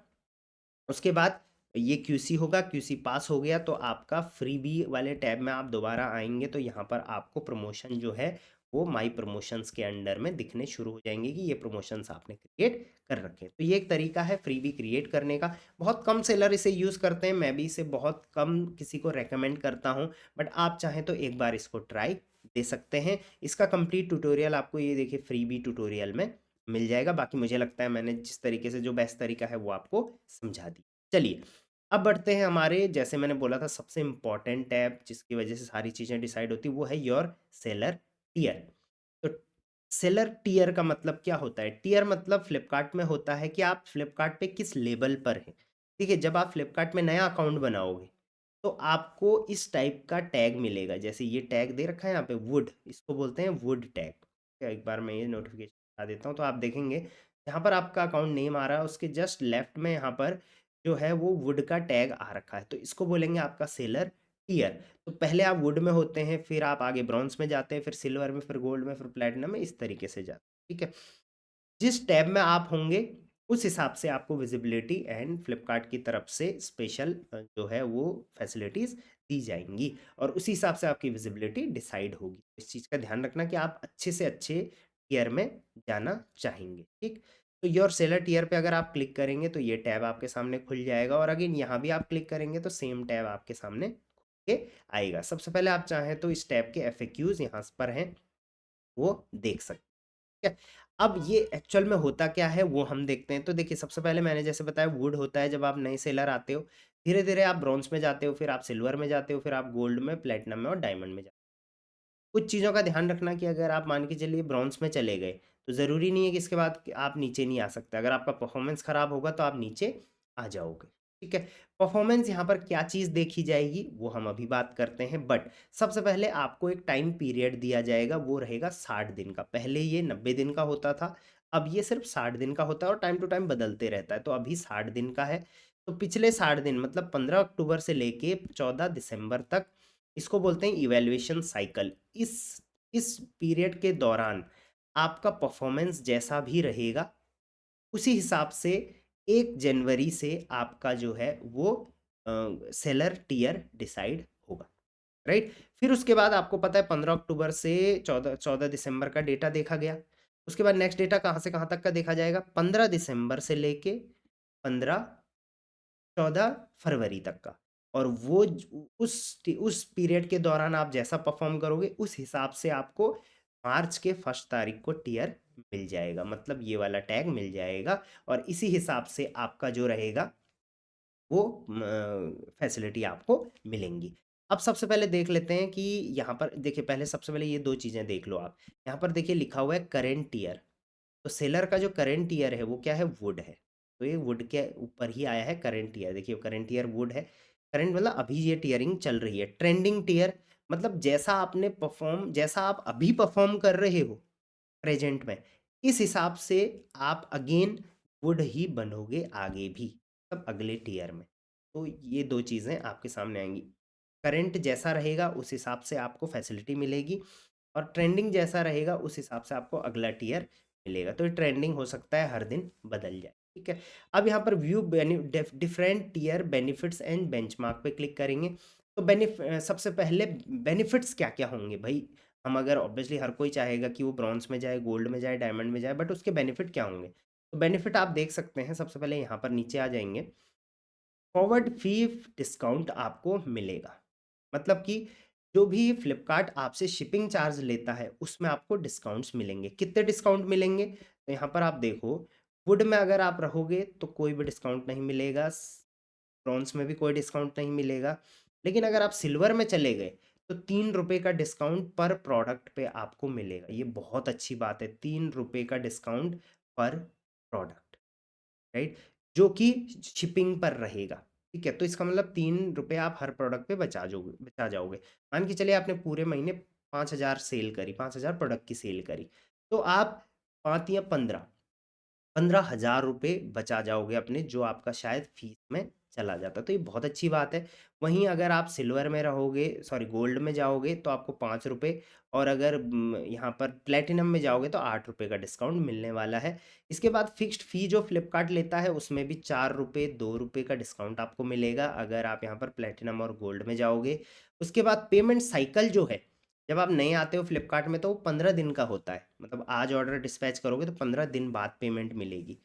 उसके बाद ये QC होगा, QC पास हो गया तो आपका फ्रीबी वाले टैब में आप दोबारा आएंगे तो यहाँ पर आपको प्रमोशन जो है वो माई प्रमोशंस के अंडर में दिखने शुरू हो जाएंगे कि ये प्रमोशंस आपने क्रिएट कर रखे हैं। तो ये एक तरीका है फ्रीबी क्रिएट करने का। बहुत कम सेलर इसे यूज़ करते हैं, मैं भी इसे बहुत कम किसी को रेकमेंड करता हूँ, बट आप चाहें तो एक बार इसको ट्राई दे सकते हैं। इसका कंप्लीट ट्यूटोरियल आपको ये देखिए फ्रीबी ट्यूटोरियल में मिल जाएगा। बाकी मुझे लगता है मैंने जिस तरीके से जो बेस्ट तरीका है वो आपको समझा दी। चलिए अब बढ़ते हैं हमारे, जैसे मैंने बोला था सबसे इंपॉर्टेंट टैब जिसकी वजह से सारी चीज़ें डिसाइड होती वो है योर सेलर टियर। तो सेलर टियर का मतलब क्या होता है? टियर मतलब फ्लिपकार्ट में होता है कि आप फ्लिपकार्ट पे किस लेवल पर हैं। ठीक है, जब आप फ्लिपकार्ट में नया अकाउंट बनाओगे तो आपको इस टाइप का टैग मिलेगा। जैसे ये टैग दे रखा है यहाँ पे वुड, इसको बोलते हैं वुड टैग। क्या एक बार मैं ये नोटिफिकेशन बता देता हूँ तो आप देखेंगे यहाँ पर आपका अकाउंट नेम आ रहा है, उसके जस्ट लेफ्ट में यहाँ पर जो है वो वुड का टैग आ रखा है, तो इसको बोलेंगे आपका सेलर टियर। तो पहले आप वुड में होते हैं, फिर आप आगे ब्रॉन्ज में जाते हैं, फिर सिल्वर में, फिर गोल्ड में, फिर प्लेटिनम में, इस तरीके से जाते हैं, ठीक है। जिस टैब में आप होंगे उस हिसाब से आपको विजिबिलिटी एंड फ्लिपकार्ट की तरफ से स्पेशल जो है वो फैसिलिटीज़ दी जाएंगी और उसी हिसाब से आपकी विजिबिलिटी डिसाइड होगी। इस चीज़ का ध्यान रखना कि आप अच्छे से अच्छे टियर में जाना चाहेंगे, ठीक। तो योर सेलर टियर पे अगर आप क्लिक करेंगे तो ये टैब आपके सामने खुल जाएगा और अगेन यहाँ भी आप क्लिक करेंगे तो सेम टैब आपके सामने खुल के आएगा। सबसे पहले आप चाहें तो इस टैब के FAQs यहाँ पर हैं वो देख सकते हैं, ठीक है। अब ये एक्चुअल में होता क्या है वो हम देखते हैं। तो देखिए सबसे पहले मैंने जैसे बताया वुड होता है जब आप नए सेलर आते हो, धीरे धीरे आप ब्रॉन्ज में जाते हो, फिर आप सिल्वर में जाते हो, फिर आप गोल्ड में, प्लेटिनम में और डायमंड में जाते हो। कुछ चीज़ों का ध्यान रखना कि अगर आप मान के चलिए ब्रॉन्ज में चले गए तो ज़रूरी नहीं है कि इसके बाद कि आप नीचे नहीं आ सकते। अगर आपका परफॉर्मेंस ख़राब होगा तो आप नीचे आ जाओगे, ठीक है। परफॉर्मेंस यहाँ पर क्या चीज़ देखी जाएगी वो हम अभी बात करते हैं, बट सबसे पहले आपको एक टाइम पीरियड दिया जाएगा, वो रहेगा 60 दिन का। पहले ये 90 दिन का होता था, अब ये सिर्फ 60 दिन का होता है और टाइम टू टाइम बदलते रहता है। तो अभी 60 दिन का है, तो पिछले 60 दिन मतलब 15 अक्टूबर से लेके 14 दिसंबर तक इसको बोलते हैं इवैल्यूएशन साइकिल। इस पीरियड के दौरान आपका परफॉर्मेंस जैसा भी रहेगा उसी हिसाब से 1 जनवरी से आपका जो है वो सेलर टियर डिसाइड होगा, राइट। फिर उसके बाद आपको पता है 15 अक्टूबर से 14 दिसंबर का डेटा देखा गया। उसके बाद नेक्स्ट डेटा कहाँ से कहाँ तक का देखा जाएगा, 15 दिसंबर से लेके 14 फरवरी तक का। और वो उस पीरियड के दौरान आप जैसा परफॉर्म करोगे उस हिसाब से आपको मार्च के 1 तारीख को टियर मिल जाएगा, मतलब ये वाला टैग मिल जाएगा और इसी हिसाब से आपका जो रहेगा वो फैसिलिटी आपको मिलेंगी। अब सबसे पहले देख लेते हैं कि यहाँ पर देखिए, पहले सबसे पहले ये 2 चीज़ें देख लो आप। यहाँ पर देखिए लिखा हुआ है करेंट ईयर, तो सेलर का जो करंट ईयर है वो क्या है, वुड है। तो ये वुड के ऊपर ही आया है करंट ईयर। देखिए करंट ईयर वुड है, करंट मतलब अभी ये टीयरिंग चल रही है। ट्रेंडिंग टीयर मतलब जैसा आप अभी परफॉर्म कर रहे हो प्रेजेंट में, इस हिसाब से आप अगेन वुड ही बनोगे आगे भी, तब अगले टीयर में। तो ये 2 चीज़ें आपके सामने आएंगी। करंट जैसा रहेगा उस हिसाब से आपको फैसिलिटी मिलेगी और ट्रेंडिंग जैसा रहेगा उस हिसाब से आपको अगला टियर मिलेगा। तो ये ट्रेंडिंग हो सकता है हर दिन बदल जाए, ठीक है। अब यहाँ पर view different tier benefits and benchmark पे क्लिक करेंगे तो सबसे पहले बेनिफिट्स क्या क्या होंगे भाई। हम अगर ऑब्वियसली हर कोई चाहेगा कि वो ब्रॉन्ज में जाए, गोल्ड में जाए, डायमंड में जाए, बट उसके बेनिफिट क्या होंगे। तो बेनिफिट आप देख सकते हैं, सबसे पहले यहाँ पर नीचे आ जाएंगे, फॉरवर्ड फी डिस्काउंट आपको मिलेगा। मतलब कि जो भी फ्लिपकार्ट आपसे शिपिंग चार्ज लेता है उसमें आपको डिस्काउंट्स मिलेंगे। कितने डिस्काउंट मिलेंगे तो यहाँ पर आप देखो, वुड में अगर आप रहोगे तो कोई भी डिस्काउंट नहीं मिलेगा, ब्रॉन्ज में भी कोई डिस्काउंट नहीं मिलेगा, लेकिन अगर आप सिल्वर में चले गए तो 3 रुपये का डिस्काउंट पर प्रोडक्ट पे आपको मिलेगा। ये बहुत अच्छी बात है, 3 रुपये का डिस्काउंट पर प्रोडक्ट, राइट, जो कि शिपिंग पर रहेगा। ठीक है? तो इसका मतलब ₹3 आप हर प्रोडक्ट पे बचा जाओगे। मान के चलिए आपने पूरे महीने 5,000 सेल करी, 5,000 प्रोडक्ट की सेल करी, तो आप 5 या 15,000 रुपये बचा जाओगे अपने, जो आपका शायद फीस में चला जाता। तो ये बहुत अच्छी बात है। वहीं अगर आप सिल्वर में रहोगे, सॉरी गोल्ड में जाओगे, तो आपको ₹5, और अगर यहाँ पर प्लेटिनम में जाओगे तो ₹8 का डिस्काउंट मिलने वाला है। इसके बाद फिक्स्ड फ़ी जो फ्लिपकार्ट लेता है उसमें भी ₹4 ₹2 का डिस्काउंट आपको मिलेगा अगर आप यहाँ पर प्लेटिनम और गोल्ड में जाओगे। उसके बाद पेमेंट साइकिल जो है, जब आप नए आते हो फ्लिपकार्ट में तो वो 15 दिन का होता है। मतलब आज ऑर्डर डिस्पैच करोगे तो 15 दिन बाद पेमेंट मिलेगी।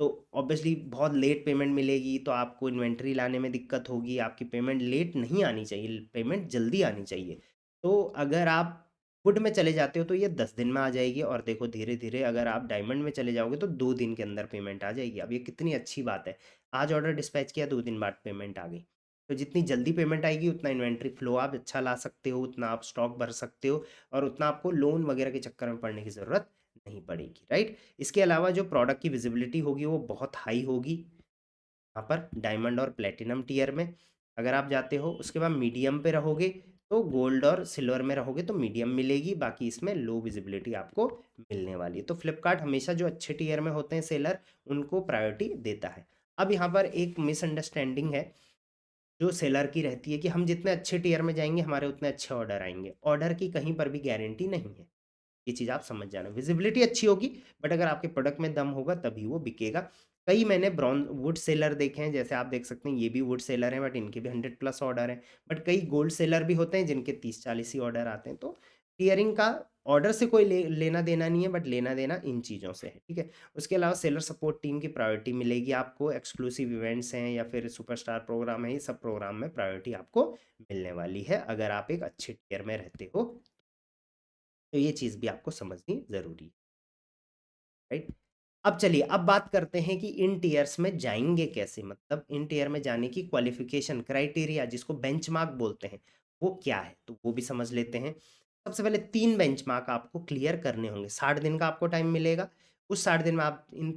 तो ऑब्वियसली बहुत लेट पेमेंट मिलेगी तो आपको इन्वेंट्री लाने में दिक्कत होगी, आपकी पेमेंट लेट नहीं आनी चाहिए, पेमेंट जल्दी आनी चाहिए। तो अगर आप वुड में चले जाते हो तो ये 10 दिन में आ जाएगी, और देखो धीरे-धीरे अगर आप डायमंड में चले जाओगे तो 2 दिन के अंदर पेमेंट आ जाएगी। अब ये कितनी अच्छी बात है। आज ऑर्डर डिस्पैच किया, 2 दिन बाद पेमेंट आ गई। तो जितनी जल्दी पेमेंट आएगी उतना इन्वेंट्री फ्लो आप अच्छा ला सकते हो, उतना आप स्टॉक भर सकते हो, और उतना आपको लोन वगैरह के चक्कर में पड़ने की ज़रूरत नहीं पड़ेगी, राइट? इसके अलावा जो प्रोडक्ट की विजिबिलिटी होगी वो बहुत हाई होगी यहाँ पर डायमंड और प्लेटिनम टियर में अगर आप जाते हो। उसके बाद मीडियम पे रहोगे तो गोल्ड और सिल्वर में रहोगे तो मीडियम मिलेगी, बाकी इसमें लो विजिबिलिटी आपको मिलने वाली है। तो फ्लिपकार्ट हमेशा जो अच्छे टियर में होते हैं सेलर, उनको प्रायोरिटी देता है। अब यहाँ पर एक मिसअंडरस्टैंडिंग है जो सेलर की रहती है कि हम जितने अच्छे टियर में जाएंगे हमारे उतने अच्छे ऑर्डर आएंगे। ऑर्डर की कहीं पर भी गारंटी नहीं है, ये चीज़ आप समझ जाना। विजिबिलिटी अच्छी होगी बट अगर आपके प्रोडक्ट में दम होगा तभी वो बिकेगा। कई मैंने ब्रॉन्ज वुड सेलर देखे हैं, जैसे आप देख सकते हैं ये भी वुड सेलर हैं बट इनके भी 100+ ऑर्डर हैं। बट कई गोल्ड सेलर भी होते हैं जिनके 30-40 ही ऑर्डर आते हैं। तो टीयरिंग का ऑर्डर से कोई लेना देना नहीं है, बट लेना देना इन चीज़ों से है, ठीक है? उसके अलावा सेलर सपोर्ट टीम की प्रायोरिटी मिलेगी आपको। एक्सक्लूसिव इवेंट्स हैं या फिर सुपरस्टार प्रोग्राम है, ये सब प्रोग्राम में प्रायोरिटी आपको मिलने वाली है अगर आप एक अच्छे टियर में रहते हो। तो ये चीज़ भी आपको समझनी ज़रूरी है, राइट? अब चलिए, अब बात करते हैं कि इन टियर्स में जाएँगे कैसे? मतलब इन टियर में जाने की क्वालिफ़िकेशन क्राइटेरिया जिसको बेंचमार्क बोलते हैं, वो क्या है? तो वो भी समझ लेते हैं। सबसे पहले 3 बेंचमार्क आपको क्लियर करने होंगे। 60 दिन का आपको टाइम मिलेगा। उस 60 दिन में आप इन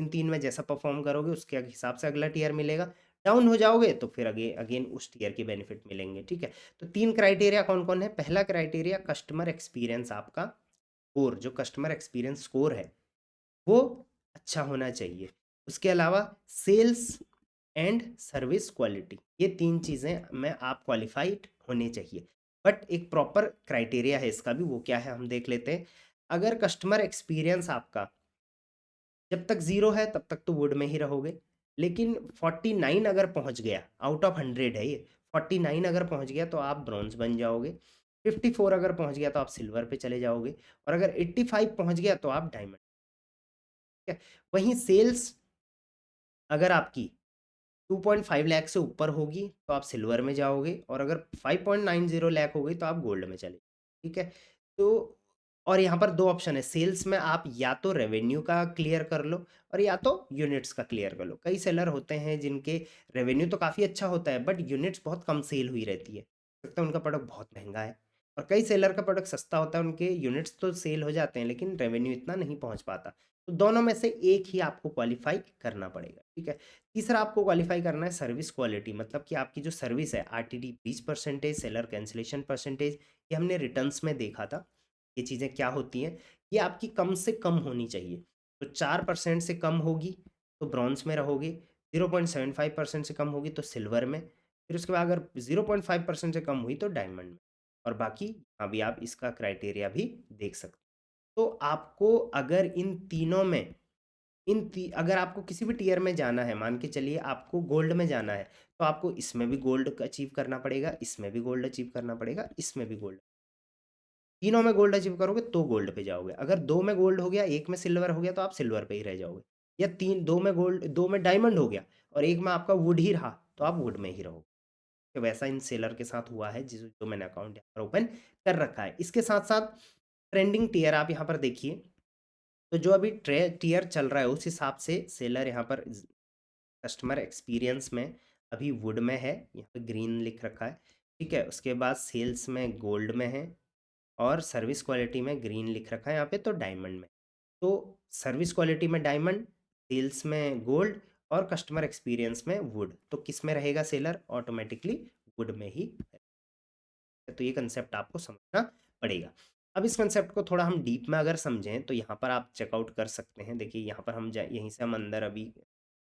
3 में जैसा परफ़ॉर्म करोगे उसके हिसाब से अगला टियर मिलेगा। डाउन हो जाओगे तो फिर अगेन उस टियर के बेनिफिट मिलेंगे, ठीक है? तो 3 क्राइटेरिया कौन-कौन है? पहला क्राइटेरिया कस्टमर एक्सपीरियंस आपका स्कोर, जो कस्टमर एक्सपीरियंस स्कोर है वो अच्छा होना चाहिए। उसके अलावा सेल्स एंड सर्विस क्वालिटी, ये 3 चीज़ें में आप क्वालिफ़ाइड होने चाहिए। बट एक प्रॉपर क्राइटेरिया है इसका भी, वो क्या है हम देख लेते हैं। अगर कस्टमर एक्सपीरियंस आपका जब तक 0 है तब तक तो वुड में ही रहोगे। लेकिन 49 अगर पहुँच गया, आउट ऑफ 100 है ये, 49 अगर पहुँच गया तो आप ब्रॉन्ज़ बन जाओगे। 54 अगर पहुँच गया तो आप सिल्वर पे चले जाओगे, और अगर 85 पहुँच गया तो आप डायमंड, ठीक है? वहीं सेल्स अगर आपकी 2.5 लाख से ऊपर होगी तो आप सिल्वर में जाओगे, और अगर 5.90 लाख हो गई तो आप गोल्ड में चले, ठीक है? तो और यहाँ पर 2 ऑप्शन है सेल्स में, आप या तो रेवेन्यू का क्लियर कर लो और या तो यूनिट्स का क्लियर कर लो। कई सेलर होते हैं जिनके रेवेन्यू तो काफ़ी अच्छा होता है बट यूनिट्स बहुत कम सेल हुई रहती है। लगता है उनका प्रोडक्ट बहुत महंगा है, और कई सेलर का प्रोडक्ट सस्ता होता है, उनके यूनिट्स तो सेल हो जाते हैं लेकिन रेवेन्यू इतना नहीं पहुँच पाता। तो दोनों में से एक ही आपको क्वालिफ़ाई करना पड़ेगा, ठीक है? तीसरा आपको क्वालिफ़ाई करना है सर्विस क्वालिटी, मतलब कि आपकी जो सर्विस है RTD breach percentage, seller cancellation percentage, ये हमने रिटर्न्स में देखा था। ये चीज़ें क्या होती हैं, ये आपकी कम से कम होनी चाहिए। तो 4% से कम होगी तो ब्रॉन्ज़ में रहोगे, 0.75% से कम होगी तो सिल्वर में, फिर उसके बाद अगर 0.5% से कम हुई तो डायमंड में, और बाकी अभी आप इसका क्राइटेरिया भी देख सकते हैं। तो आपको अगर इन तीनों में अगर आपको किसी भी टियर में जाना है, मान के चलिए आपको गोल्ड में जाना है, तो आपको इसमें भी गोल्ड अचीव करना पड़ेगा, इसमें भी गोल्ड अचीव करना पड़ेगा, इसमें भी गोल्ड। तीनों में गोल्ड अचीव करोगे तो गोल्ड पे जाओगे। अगर 2 में गोल्ड हो गया, 1 में सिल्वर हो गया तो आप सिल्वर पे ही रह जाओगे। या 3 2 में गोल्ड, 2 में डायमंड हो गया और 1 में आपका वुड ही रहा, तो आप वुड में ही रहोगे। तो वैसा इन सेलर के साथ हुआ है जो मैंने अकाउंट यहाँ पर ओपन कर रखा है। इसके साथ-साथ ट्रेंडिंग टियर आप यहाँ पर देखिए, तो जो अभी टियर चल रहा है उस हिसाब से सेलर यहाँ पर कस्टमर एक्सपीरियंस में अभी वुड में है, यहाँ पे ग्रीन लिख रखा है, ठीक है? उसके बाद सेल्स में गोल्ड में है, और सर्विस क्वालिटी में ग्रीन लिख रखा है यहाँ पे, तो डायमंड में। तो सर्विस क्वालिटी में डायमंड, सेल्स में गोल्ड, और कस्टमर एक्सपीरियंस में वुड, तो किस में रहेगा सेलर? ऑटोमेटिकली वुड में ही। तो ये कंसेप्ट आपको समझना पड़ेगा। अब इस कंसेप्ट को थोड़ा हम डीप में अगर समझें तो यहाँ पर आप चेकआउट कर सकते हैं। देखिए यहाँ पर हम यहीं से हम अंदर अभी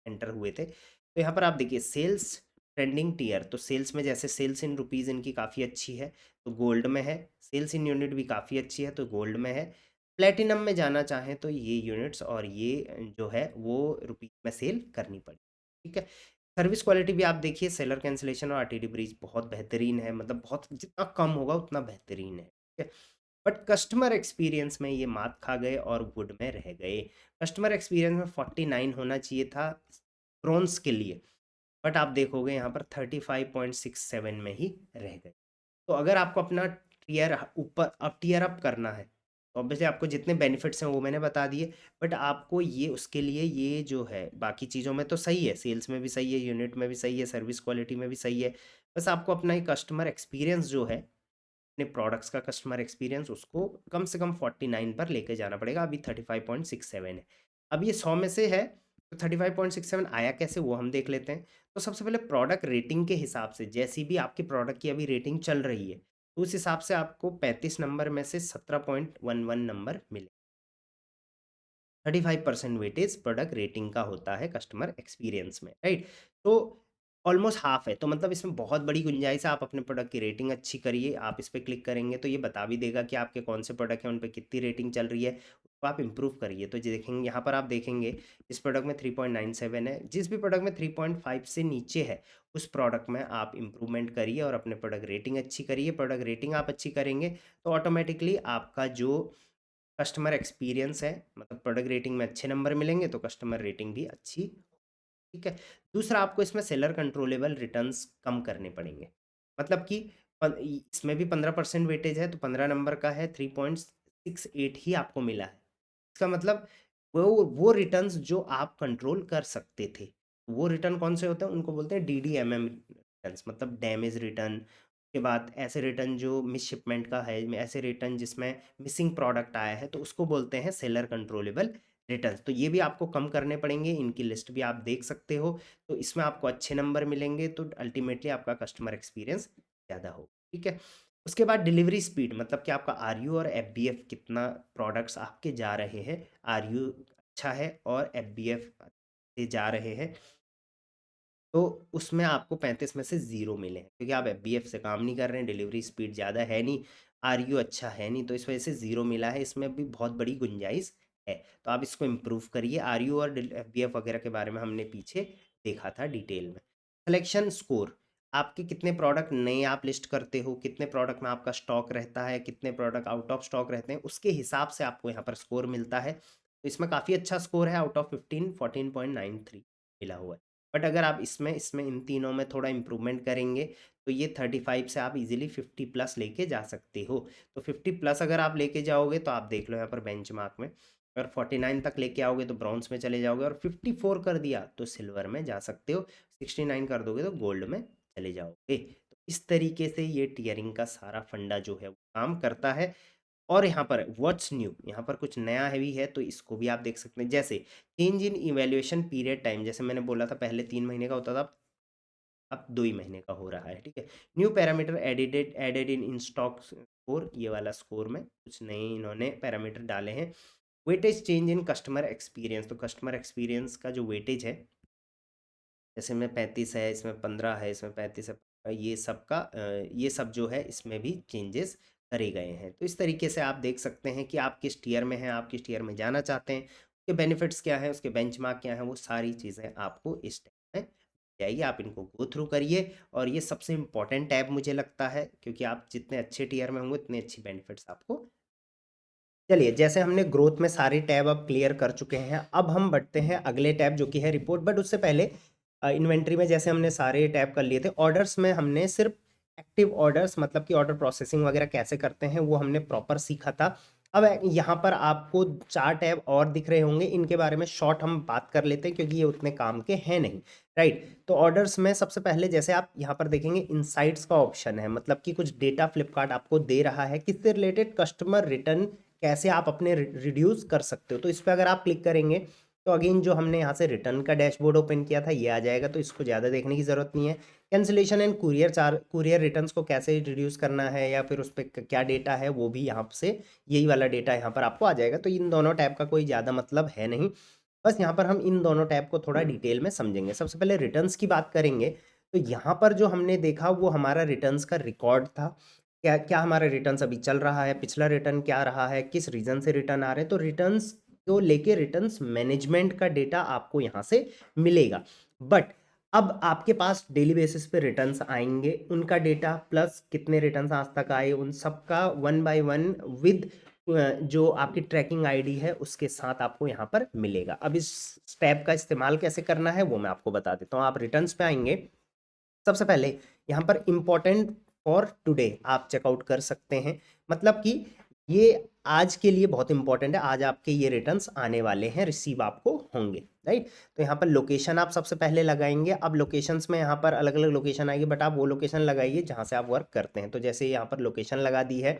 एंटर हुए थे, तो यहाँ पर आप देखिए सेल्स ट्रेंडिंग टीयर, तो सेल्स में जैसे सेल्स इन रुपीज़ इनकी काफ़ी अच्छी है तो गोल्ड में है, सेल्स इन यूनिट भी काफ़ी अच्छी है तो गोल्ड में है। प्लेटिनम में जाना चाहें तो ये यूनिट्स और ये जो है वो रुपीज़ में सेल करनी पड़ेगी, ठीक है। सर्विस क्वालिटी भी आप देखिए, सेलर कैंसिलेशन और आरटीडी ब्रीच बहुत बेहतरीन है, मतलब बहुत जितना कम होगा उतना बेहतरीन है, ठीक है। बट कस्टमर एक्सपीरियंस में ये मात खा गए और वुड में रह गए। कस्टमर एक्सपीरियंस में 49 होना चाहिए था ब्रॉन्ज के लिए, बट आप देखोगे यहाँ पर 35.67 में ही रह गए। तो अगर आपको अपना टीयर ऊपर अप टीयर अप करना है तो ऑब्वियसली आपको जितने बेनिफिट्स हैं वो मैंने बता दिए, बट आपको ये उसके लिए ये जो है बाकी चीज़ों में तो सही है, सेल्स में भी सही है, यूनिट में भी सही है, सर्विस क्वालिटी में भी सही है, बस आपको अपना ही कस्टमर एक्सपीरियंस जो है, अपने प्रोडक्ट्स का कस्टमर एक्सपीरियंस उसको कम से कम 49 पर लेके जाना पड़ेगा। अभी 35.67 है, अब ये 100 में से है तो 35.67 आया कैसे वो हम देख लेते हैं। तो सबसे पहले प्रोडक्ट रेटिंग के हिसाब से, जैसी भी आपकी प्रोडक्ट की अभी रेटिंग चल रही है तो उस हिसाब से आपको 35 नंबर में से 17.11 नंबर मिले। 35% वेटेज प्रोडक्ट रेटिंग का होता है कस्टमर एक्सपीरियंस में, राइट। तो ऑलमोस्ट हाफ है, तो मतलब इसमें बहुत बड़ी गुंजाइश है। आप अपने प्रोडक्ट की रेटिंग अच्छी करिए, आप इस पर क्लिक करेंगे तो ये बता भी देगा कि आपके कौन से प्रोडक्ट हैं, उन पर कितनी रेटिंग चल रही है, उसको आप इंप्रूव करिए। तो ये देखेंगे यहाँ पर आप देखेंगे इस प्रोडक्ट में 3.97 है, जिस भी प्रोडक्ट में 3.5 से नीचे है उस प्रोडक्ट में आप इंप्रूवमेंट करिए और अपने प्रोडक्ट रेटिंग अच्छी करिए। प्रोडक्ट रेटिंग आप अच्छी करेंगे तो ऑटोमेटिकली आपका जो कस्टमर एक्सपीरियंस है, मतलब प्रोडक्ट रेटिंग में अच्छे नंबर मिलेंगे तो कस्टमर रेटिंग भी अच्छी, ठीक है। दूसरा, आपको इसमें सेलर कंट्रोलेबल रिटर्न्स कम करने पड़ेंगे, मतलब कि इसमें भी 15% वेटेज है तो 15 नंबर का है 3.68 ही आपको मिला है। इसका मतलब वो रिटर्न्स जो आप कंट्रोल कर सकते थे, वो रिटर्न कौन से होते हैं, उनको बोलते हैं डीडीएमएम रिटर्न्स, मतलब डैमेज रिटर्न के बाद ऐसे रिटर्न जो मिस शिपमेंट का है, ऐसे रिटर्न जिसमें मिसिंग प्रोडक्ट आया है तो उसको बोलते हैं सेलर कंट्रोलेबल रिटर्न्स। तो ये भी आपको कम करने पड़ेंगे, इनकी लिस्ट भी आप देख सकते हो। तो इसमें आपको अच्छे नंबर मिलेंगे तो अल्टीमेटली आपका कस्टमर एक्सपीरियंस ज़्यादा हो, ठीक है। उसके बाद डिलीवरी स्पीड, मतलब कि आपका आरयू और एफबीएफ कितना प्रोडक्ट्स आपके जा रहे हैं, आरयू अच्छा है और एफबीएफ से जा रहे हैं तो उसमें आपको 35 में से 0 मिले हैं, क्योंकि आप एफबीएफ से काम नहीं कर रहे हैं, डिलीवरी स्पीड ज़्यादा है नहीं, आरयू अच्छा है नहीं, तो इस वजह से 0 मिला है। इसमें भी बहुत बड़ी गुंजाइश है, तो आप इसको इम्प्रूव करिए। आरयू और एफबीएफ वगैरह के बारे में हमने पीछे देखा था डिटेल में। सिलेक्शन स्कोर, आपके कितने प्रोडक्ट नए आप लिस्ट करते हो, कितने प्रोडक्ट में आपका स्टॉक रहता है, कितने प्रोडक्ट आउट ऑफ स्टॉक रहते हैं, उसके हिसाब से आपको यहाँ पर स्कोर मिलता है। तो इसमें काफ़ी अच्छा स्कोर है, आउट ऑफ 15 14.93 मिला हुआ है। बट अगर आप इसमें इसमें इन तीनों में थोड़ा इंप्रूवमेंट करेंगे तो ये 35 से आप इजीली 50 प्लस लेके जा सकते हो। तो 50 प्लस अगर आप लेके जाओगे तो आप देख लो यहाँ पर बेंचमार्क में, अगर 49 तक लेके आओगे तो ब्रॉन्ज में चले जाओगे, और 54 कर दिया तो सिल्वर में जा सकते हो, 69 कर दोगे तो गोल्ड में चले जाओगे। तो इस तरीके से ये टीयरिंग का सारा फंडा जो है वो काम करता है। और यहाँ पर व्हाट्स न्यू, यहाँ पर कुछ नया है भी है तो इसको भी आप देख सकते हैं। जैसे change in evaluation period time, जैसे मैंने बोला था पहले 3 महीने का होता था, अब 2 ही महीने का हो रहा है, ठीक है। New parameter added in stock score, ये वाला स्कोर में कुछ नए इन्होंने पैरामीटर डाले हैं। Weightage change in customer experience, तो कस्टमर एक्सपीरियंस का जो वेटेज है, जैसे में 35 है, इसमें 15 है, इसमें 35 है, ये सब का ये सब जो है इसमें भी चेंजेस करे गए हैं। तो इस तरीके से आप देख सकते हैं कि आप किस टीयर में हैं, आप किस टीयर में जाना चाहते हैं, उसके बेनिफिट्स क्या हैं, उसके बेंचमार्क क्या हैं, वो सारी चीज़ें आपको इस टैब में जाइए, आप इनको गो थ्रू करिए। और ये सबसे इम्पॉर्टेंट टैब मुझे लगता है, क्योंकि आप जितने अच्छे टीयर में होंगे उतने अच्छी बेनिफिट्स आपको। चलिए, जैसे हमने ग्रोथ में सारे टैब अब क्लियर कर चुके हैं, अब हम बढ़ते हैं अगले टैब जो कि है रिपोर्ट। बट उससे पहले इन्वेंट्री में जैसे हमने सारे टैब कर लिए थे, ऑर्डर्स में हमने सिर्फ एक्टिव ऑर्डर्स, मतलब कि ऑर्डर प्रोसेसिंग वगैरह कैसे करते हैं वो हमने प्रॉपर सीखा था। अब यहाँ पर आपको 4 टैब और दिख रहे होंगे, इनके बारे में शॉर्ट हम बात कर लेते हैं क्योंकि ये उतने काम के हैं नहीं, राइट। तो ऑर्डर्स में सबसे पहले जैसे आप यहाँ पर देखेंगे इनसाइट्स का ऑप्शन है, मतलब कि कुछ डेटा फ्लिपकार्ट आपको दे रहा है किससे रिलेटेड, कस्टमर रिटर्न कैसे आप अपने रिड्यूस कर सकते हो। तो इस पर अगर आप क्लिक करेंगे तो अगेन जो हमने यहाँ से रिटर्न का डैशबोर्ड ओपन किया था ये आ जाएगा, तो इसको ज़्यादा देखने की ज़रूरत नहीं है। कैंसिलेशन एंड कुरियर रिटर्न्स को कैसे रिड्यूस करना है या फिर उस पर क्या डेटा है वो भी यहाँ से यही वाला डेटा यहाँ पर आपको आ जाएगा। तो इन दोनों टैब का कोई ज़्यादा मतलब है नहीं, बस यहाँ पर हम इन दोनों टैब को थोड़ा डिटेल में समझेंगे। सबसे पहले रिटर्न्स की बात करेंगे, तो यहाँ पर जो हमने देखा वो हमारा रिटर्न्स का रिकॉर्ड था। क्या क्या हमारा रिटर्न्स अभी चल रहा है, पिछला रिटर्न क्या रहा है, किस रीज़न से रिटर्न आ रहे हैं, तो रिटर्न्स को लेके रिटर्न्स मैनेजमेंट का डेटा आपको यहाँ से मिलेगा। बट अब आपके पास डेली बेसिस पे रिटर्न्स आएंगे, उनका डेटा प्लस कितने रिटर्न्स आज तक आए उन सबका वन बाय वन विद जो आपकी ट्रैकिंग आईडी है उसके साथ आपको यहाँ पर मिलेगा। अब इस टैब का इस्तेमाल कैसे करना है वो मैं आपको बता देता हूँ। आप रिटर्न्स पे आएंगे, सबसे पहले यहाँ पर इम्पोर्टेंट फॉर टुडे आप चेकआउट कर सकते हैं, मतलब कि ये आज के लिए बहुत इंपॉर्टेंट है, आज आपके ये रिटर्न्स आने वाले हैं, रिसीव आपको होंगे, राइट। तो यहाँ पर लोकेशन आप सबसे पहले लगाएंगे। अब लोकेशंस में यहाँ पर अलग अलग लोकेशन आएगी, बट आप वो लोकेशन लगाइए जहाँ से आप वर्क करते हैं। तो जैसे यहाँ पर लोकेशन लगा दी है,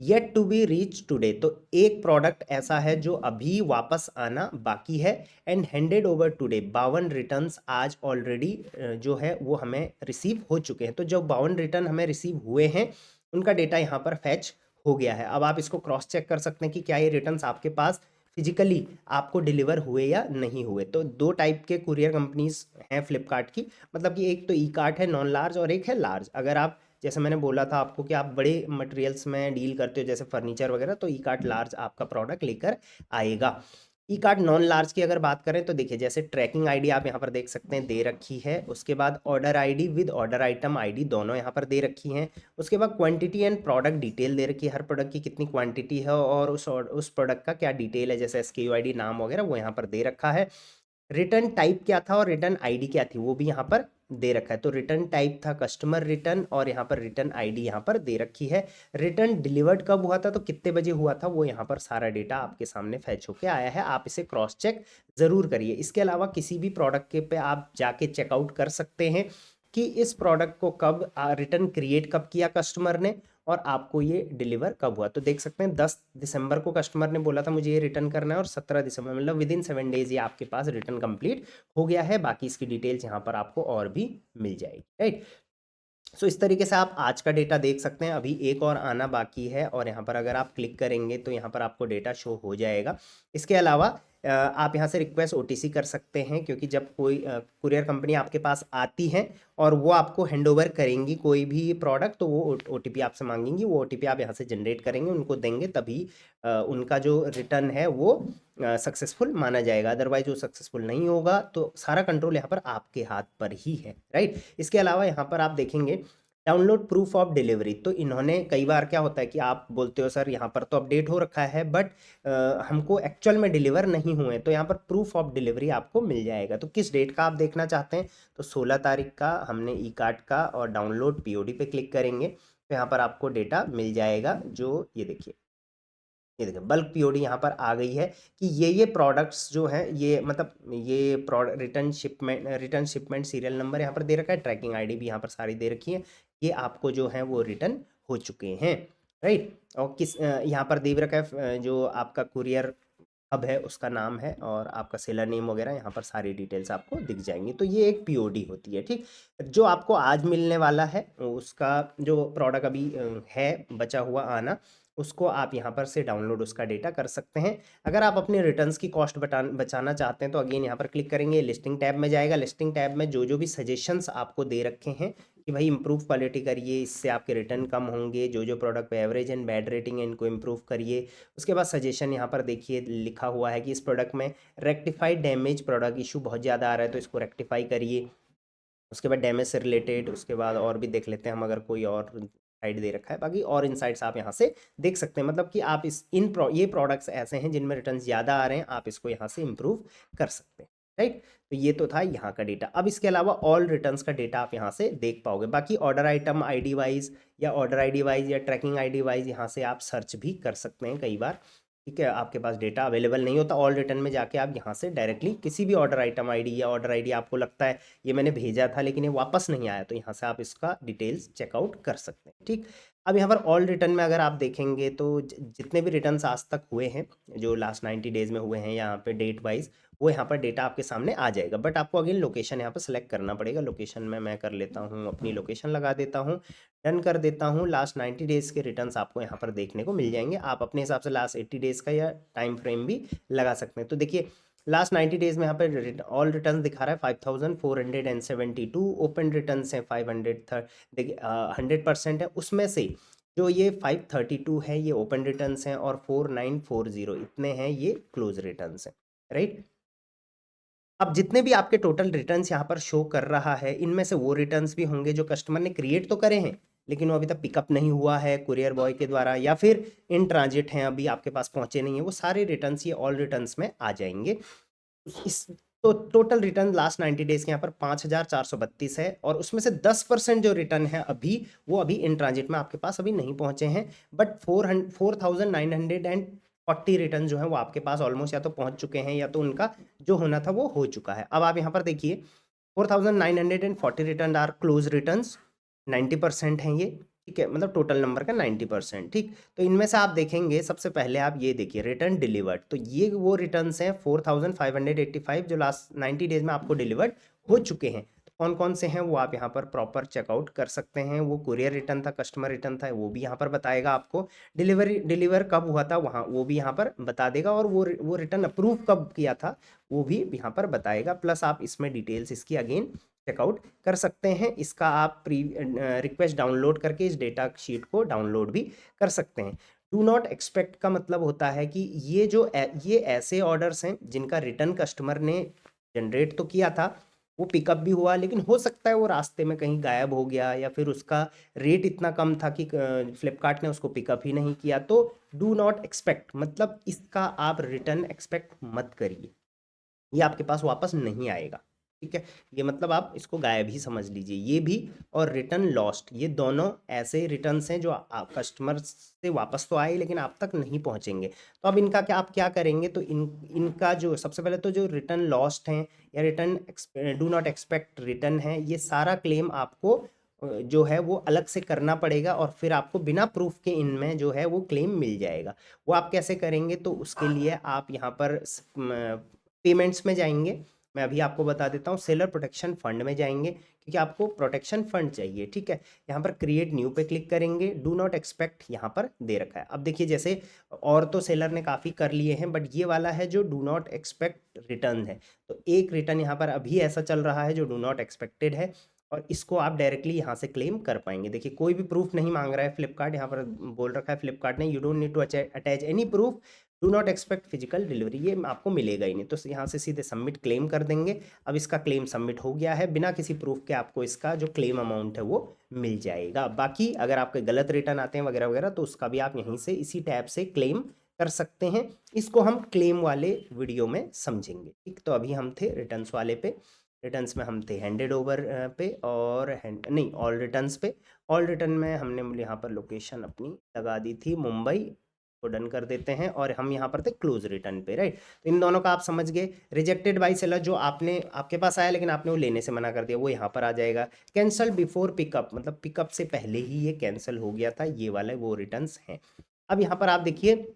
yet to be reach today, तो एक प्रोडक्ट ऐसा है जो अभी वापस आना बाकी है, and handed over today, 52 returns आज ऑलरेडी जो है वो हमें रिसीव हो चुके हैं। तो जो 52 रिटर्न हमें रिसीव हुए हैं उनका डेटा यहाँ पर फैच हो गया है। अब आप इसको क्रॉस चेक कर सकते हैं कि क्या ये रिटर्न्स आपके पास फिजिकली आपको डिलीवर हुए या नहीं हुए। तो दो टाइप के कुरियर कंपनीज हैं फ्लिपकार्ट की, मतलब कि एक तो ई कार्ट है नॉन लार्ज और एक है लार्ज। अगर आप, जैसे मैंने बोला था आपको कि आप बड़े मटेरियल्स में डील करते हो जैसे फर्नीचर वगैरह, तो ई कार्ट लार्ज आपका प्रोडक्ट लेकर आएगा। ई कार्ट नॉन लार्ज की अगर बात करें तो देखिए, जैसे ट्रैकिंग आईडी आप यहाँ पर देख सकते हैं दे रखी है, उसके बाद order ID with order item ID दोनों यहाँ पर दे रखी हैं, उसके बाद क्वांटिटी एंड प्रोडक्ट डिटेल दे रखी है, हर प्रोडक्ट की कितनी क्वांटिटी है और उस प्रोडक्ट का क्या डिटेल है, जैसे एसक्यू आईडी नाम वगैरह वो यहाँ पर दे रखा है। रिटर्न टाइप क्या था और रिटर्न आईडी क्या थी वो भी यहाँ पर दे रखा है। तो रिटर्न टाइप था कस्टमर रिटर्न और यहाँ पर रिटर्न आईडी यहाँ पर दे रखी है। रिटर्न डिलीवर्ड कब हुआ था तो कितने बजे हुआ था वो यहाँ पर सारा डेटा आपके सामने फैच होके आया है। आप इसे क्रॉस चेक ज़रूर करिए। इसके अलावा किसी भी प्रोडक्ट के पे आप जाके चेकआउट कर सकते हैं कि इस प्रोडक्ट को कब रिटर्न क्रिएट कब किया कस्टमर ने और आपको ये डिलीवर कब हुआ। तो देख सकते हैं 10 दिसंबर को कस्टमर ने बोला था मुझे ये रिटर्न करना है और 17 दिसंबर मतलब विद इन 7 डेज ये आपके पास रिटर्न कंप्लीट हो गया है। बाकी इसकी डिटेल्स यहाँ पर आपको और भी मिल जाएगी, राइट। सो इस तरीके से आप आज का डेटा देख सकते हैं। अभी एक और आना बाकी है और यहाँ पर अगर आप क्लिक करेंगे तो यहाँ पर आपको डेटा शो हो जाएगा। इसके अलावा आप यहाँ से रिक्वेस्ट ओटीसी कर सकते हैं, क्योंकि जब कोई कुरियर कंपनी आपके पास आती है और वो आपको हैंडओवर करेंगी कोई भी प्रोडक्ट, तो वो ओटीपी आपसे मांगेंगी, वो ओटीपी आप यहाँ से जनरेट करेंगे, उनको देंगे, तभी उनका जो रिटर्न है वो सक्सेसफुल माना जाएगा। अदरवाइज वो सक्सेसफुल नहीं होगा। तो सारा कंट्रोल यहाँ पर आपके हाथ पर ही है, राइट। इसके अलावा यहाँ पर आप देखेंगे डाउनलोड प्रूफ ऑफ डिलीवरी। तो इन्होंने कई बार क्या होता है कि आप बोलते हो सर यहाँ पर तो अपडेट हो रखा है बट हमको एक्चुअल में डिलीवर नहीं हुए, तो यहाँ पर प्रूफ ऑफ डिलीवरी आपको मिल जाएगा। तो किस डेट का आप देखना चाहते हैं, तो 16 तारीख का हमने ई कार्ट का, और डाउनलोड पीओडी पे क्लिक करेंगे तो यहाँ पर आपको डेटा मिल जाएगा। जो ये देखिए बल्क पीओडी यहाँ पर आ गई है कि ये प्रोडक्ट्स जो हैं ये मतलब ये product return shipment serial number यहाँ पर दे रखा है, ट्रैकिंग आईडी भी यहाँ पर सारी दे रखी है, ये आपको जो है वो रिटर्न हो चुके हैं, राइट। और किस यहाँ पर दे रखा है जो आपका कुरियर हब है उसका नाम है और आपका सेलर नेम वगैरह, यहाँ पर सारी डिटेल्स आपको दिख जाएंगी। तो ये एक पीओडी होती है, ठीक। जो आपको आज मिलने वाला है उसका जो प्रोडक्ट अभी है बचा हुआ आना, उसको आप यहाँ पर से डाउनलोड उसका डेटा कर सकते हैं। अगर आप अपने रिटर्न्स की कॉस्ट बचाना चाहते हैं तो अगेन यहाँ पर क्लिक करेंगे, लिस्टिंग टैब में जाएगा। लिस्टिंग टैब में जो जो भी सजेशंस आपको दे रखे हैं कि भाई इंप्रूव क्वालिटी करिए, इससे आपके रिटर्न कम होंगे, जो जो प्रोडक्ट पे एवरेज एंड बैड रेटिंग है इनको इम्प्रूव करिए। उसके बाद सजेशन यहाँ पर देखिए लिखा हुआ है कि इस प्रोडक्ट में रेक्टिफाइड डैमेज प्रोडक्ट इशू बहुत ज़्यादा आ रहा है तो इसको रेक्टिफाई करिए। उसके बाद डैमेज से रिलेटेड, उसके बाद और भी देख लेते हैं हम अगर कोई और साइड दे रखा है, बाकी और इनसाइट्स आप यहाँ से देख सकते हैं। मतलब कि आप ये प्रोडक्ट्स ऐसे हैं जिनमें रिटर्न ज़्यादा आ रहे हैं, आप इसको यहाँ से इम्प्रूव कर सकते हैं, राइट। तो ये तो था यहाँ का डेटा। अब इसके अलावा ऑल रिटर्न्स का डेटा आप यहाँ से देख पाओगे। बाकी ऑर्डर आइटम आईडी वाइज या ऑर्डर आईडी वाइज या ट्रैकिंग आईडी वाइज यहाँ से आप सर्च भी कर सकते हैं कई बार, ठीक है। आपके पास डेटा अवेलेबल नहीं होता, ऑल रिटर्न में जाके आप यहाँ से डायरेक्टली किसी भी ऑर्डर आइटम आईडी या ऑर्डर आईडी आपको लगता है ये मैंने भेजा था लेकिन ये वापस नहीं आया, तो यहाँ से आप इसका डिटेल्स चेकआउट कर सकते हैं, ठीक। अब यहाँ पर ऑल रिटर्न में अगर आप देखेंगे तो जितने भी रिटर्न्स आज तक हुए हैं, जो लास्ट 90 डेज में हुए हैं यहाँ पे डेट वाइज, वो यहाँ पर डेटा आपके सामने आ जाएगा। बट आपको अगेन लोकेशन यहाँ पर सेलेक्ट करना पड़ेगा। लोकेशन में मैं कर लेता हूँ, अपनी लोकेशन लगा देता हूँ, डन कर देता हूँ। लास्ट 90 डेज के रिटर्न्स आपको यहाँ पर देखने को मिल जाएंगे। आप अपने हिसाब से लास्ट 80 डेज का या टाइम फ्रेम भी लगा सकते हैं। तो देखिए लास्ट 90 डेज में यहाँ पर ऑल रिटर्न दिखा रहा है 5472, ओपन रिटर्न है 500, देखिए 100% है। उसमें से जो ये 532 है ये ओपन रिटर्न्स हैं और 4940 इतने हैं ये क्लोज रिटर्न्स हैं, राइट। अब जितने भी आपके टोटल रिटर्न्स यहाँ पर शो कर रहा है, इनमें से वो रिटर्न्स भी होंगे जो कस्टमर ने क्रिएट तो करे हैं लेकिन वो अभी तक पिकअप नहीं हुआ है कुरियर बॉय के द्वारा, या फिर इन ट्रांजिट हैं अभी आपके पास पहुंचे नहीं है, वो सारे रिटर्न्स ये ऑल रिटर्न्स में आ जाएंगे। इस तो टोटल रिटर्न लास्ट 90 डेज के यहाँ पर 5432 है और उसमें से 10% जो रिटर्न है अभी, वो अभी इन ट्रांजिट में आपके पास अभी नहीं पहुंचे हैं। बट 4940 रिटर्न जो है वो आपके पास ऑलमोस्ट या तो पहुंच चुके हैं या तो उनका जो होना था वो हो चुका है। अब आप यहाँ पर देखिए 4940 रिटर्न आर क्लोज रिटर्न, 90% हैं ये, ठीक है, मतलब टोटल नंबर का 90%, ठीक। तो इनमें से आप देखेंगे सबसे पहले आप ये देखिए रिटर्न डिलीवर्ड, तो ये वो रिटर्न्स हैं 4585 जो लास्ट 90 डेज में आपको डिलीवर्ड हो चुके हैं। तो कौन कौन से हैं वो आप यहाँ पर प्रॉपर चेकआउट कर सकते हैं। वो कुरियर रिटर्न था, कस्टमर रिटर्न था, वो भी यहाँ पर बताएगा आपको। डिलीवर कब हुआ था वहाँ वो भी यहाँ पर बता देगा, और वो रिटर्न अप्रूव कब किया था वो भी यहाँ पर बताएगा। प्लस आप इसमें डिटेल्स इसकी अगेन चेकआउट कर सकते हैं। इसका आप रिक्वेस्ट डाउनलोड करके इस डेटा शीट को डाउनलोड भी कर सकते हैं। डू नॉट एक्सपेक्ट का मतलब होता है कि ये ऐसे ऑर्डर्स हैं जिनका रिटर्न कस्टमर ने जनरेट तो किया था, वो पिकअप भी हुआ, लेकिन हो सकता है वो रास्ते में कहीं गायब हो गया या फिर उसका रेट इतना कम था कि फ्लिपकार्ट ने उसको पिकअप ही नहीं किया। तो डू नॉट एक्सपेक्ट मतलब इसका आप रिटर्न एक्सपेक्ट मत करिए, ये आपके पास वापस नहीं आएगा, ठीक है। ये मतलब आप इसको गायब ही समझ लीजिए। ये भी और रिटर्न लॉस्ट, ये दोनों ऐसे रिटर्न्स हैं जो कस्टमर से वापस तो आए लेकिन आप तक नहीं पहुंचेंगे। तो अब इनका क्या आप क्या करेंगे, तो इनका जो सबसे पहले तो जो रिटर्न लॉस्ट हैं या return do not expect return है, ये सारा क्लेम आपको जो है वो अलग से करना पड़ेगा और फिर आपको बिना प्रूफ के इनमें जो है वो क्लेम मिल जाएगा। वो आप कैसे करेंगे, तो उसके लिए आप यहाँ पर पेमेंट्स में जाएंगे। मैं अभी आपको बता देता हूँ, सेलर प्रोटेक्शन फंड में जाएंगे क्योंकि आपको प्रोटेक्शन फंड चाहिए, ठीक है। यहाँ पर क्रिएट न्यू पे क्लिक करेंगे, डू नॉट एक्सपेक्ट यहाँ पर दे रखा है। अब देखिए जैसे और तो सेलर ने काफ़ी कर लिए हैं बट ये वाला है जो डू नॉट एक्सपेक्ट रिटर्न है, तो एक रिटर्न यहाँ पर अभी ऐसा चल रहा है जो डू नॉट एक्सपेक्टेड है और इसको आप डायरेक्टली यहाँ से क्लेम कर पाएंगे। देखिए कोई भी प्रूफ नहीं मांग रहा है फ्लिपकार्ट, यहाँ पर बोल रखा है फ्लिपकार्ट ने, you don't need to attach any proof, do not expect physical delivery, ये आपको मिलेगा ही नहीं। तो यहाँ से सीधे सबमिट क्लेम कर देंगे। अब इसका क्लेम सबमिट हो गया है, बिना किसी प्रूफ के आपको इसका जो क्लेम अमाउंट है वो मिल जाएगा। बाकी अगर आपके गलत रिटर्न आते हैं वगैरह वगैरह तो उसका भी आप यहीं से इसी टैब से क्लेम कर सकते हैं। इसको हम क्लेम वाले वीडियो में समझेंगे, ठीक। तो अभी हम थे रिटर्न्स वाले पे, रिटर्न्स में हम थे हैंडेड ओवर पे और नहीं ऑल रिटर्न्स पे। ऑल रिटर्न में हमने यहाँ पर लोकेशन अपनी लगा दी थी मुंबई, को डन कर देते हैं और हम यहाँ पर थे क्लोज रिटर्न पे, राइट। तो इन दोनों का आप समझ गए। रिजेक्टेड बाई सेलर जो आपके पास आया लेकिन आपने वो लेने से मना कर दिया, वो यहाँ पर आ जाएगा। कैंसल बिफोर पिकअप मतलब पिकअप से पहले ही ये कैंसिल हो गया था, ये वाले वो रिटर्न्स हैं। अब यहाँ पर आप देखिए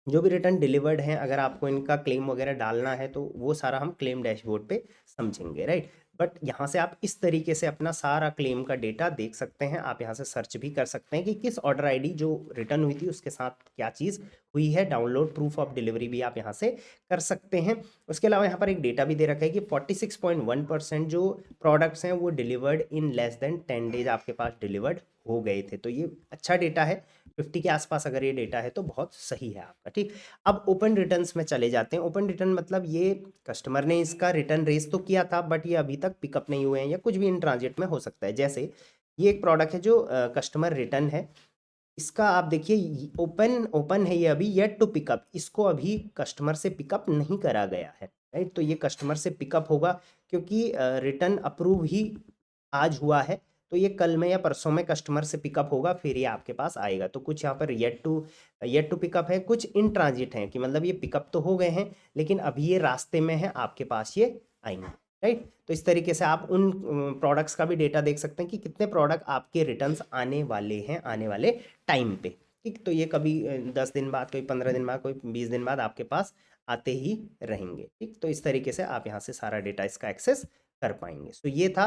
जो भी रिटर्न डिलीवर्ड हैं, अगर आपको इनका क्लेम वगैरह डालना है तो वो सारा हम क्लेम डैशबोर्ड पे समझेंगे, राइट। बट यहाँ से आप इस तरीके से अपना सारा क्लेम का डेटा देख सकते हैं। आप यहाँ से सर्च भी कर सकते हैं कि किस ऑर्डर आईडी जो रिटर्न हुई थी उसके साथ क्या चीज़ हुई है। डाउनलोड प्रूफ ऑफ डिलीवरी भी आप यहाँ से कर सकते हैं। उसके अलावा यहाँ पर एक डेटा भी दे रखा है कि 46.1% जो प्रोडक्ट्स हैं वो delivered in less than 10 days आपके पास डिलीवर्ड हो गए थे, तो ये अच्छा डेटा है। 50 के आसपास अगर ये डेटा है तो बहुत सही है आपका, ठीक। अब ओपन रिटर्न्स में चले जाते हैं। ओपन रिटर्न मतलब ये कस्टमर ने इसका रिटर्न रेस तो किया था बट ये अभी तक पिकअप नहीं हुए हैं या कुछ भी इन ट्रांजिट में हो सकता है। जैसे ये एक प्रोडक्ट है जो कस्टमर रिटर्न है, इसका आप देखिए ओपन ओपन है, ये अभी येट टू पिकअप, इसको अभी कस्टमर से पिकअप नहीं करा गया है, राइट। तो ये कस्टमर से पिकअप होगा क्योंकि रिटर्न अप्रूव ही आज हुआ है, तो ये कल में या परसों में कस्टमर से पिकअप होगा फिर ये आपके पास आएगा। तो कुछ यहाँ पर येट टू पिकअप है, कुछ इन ट्रांजिट हैं कि मतलब ये पिकअप तो हो गए हैं लेकिन अभी ये रास्ते में है, आपके पास ये आएंगे। राइट? तो इस तरीके से आप उन प्रोडक्ट्स का भी डेटा देख सकते हैं कि कितने प्रोडक्ट आपके रिटर्न्स आने वाले हैं आने वाले टाइम पे। ठीक, तो ये कभी 10 दिन बाद, कोई 15 दिन बाद, कोई 20 दिन बाद आपके पास आते ही रहेंगे। ठीक, तो इस तरीके से आप यहाँ से सारा डेटा इसका एक्सेस कर पाएंगे। तो ये था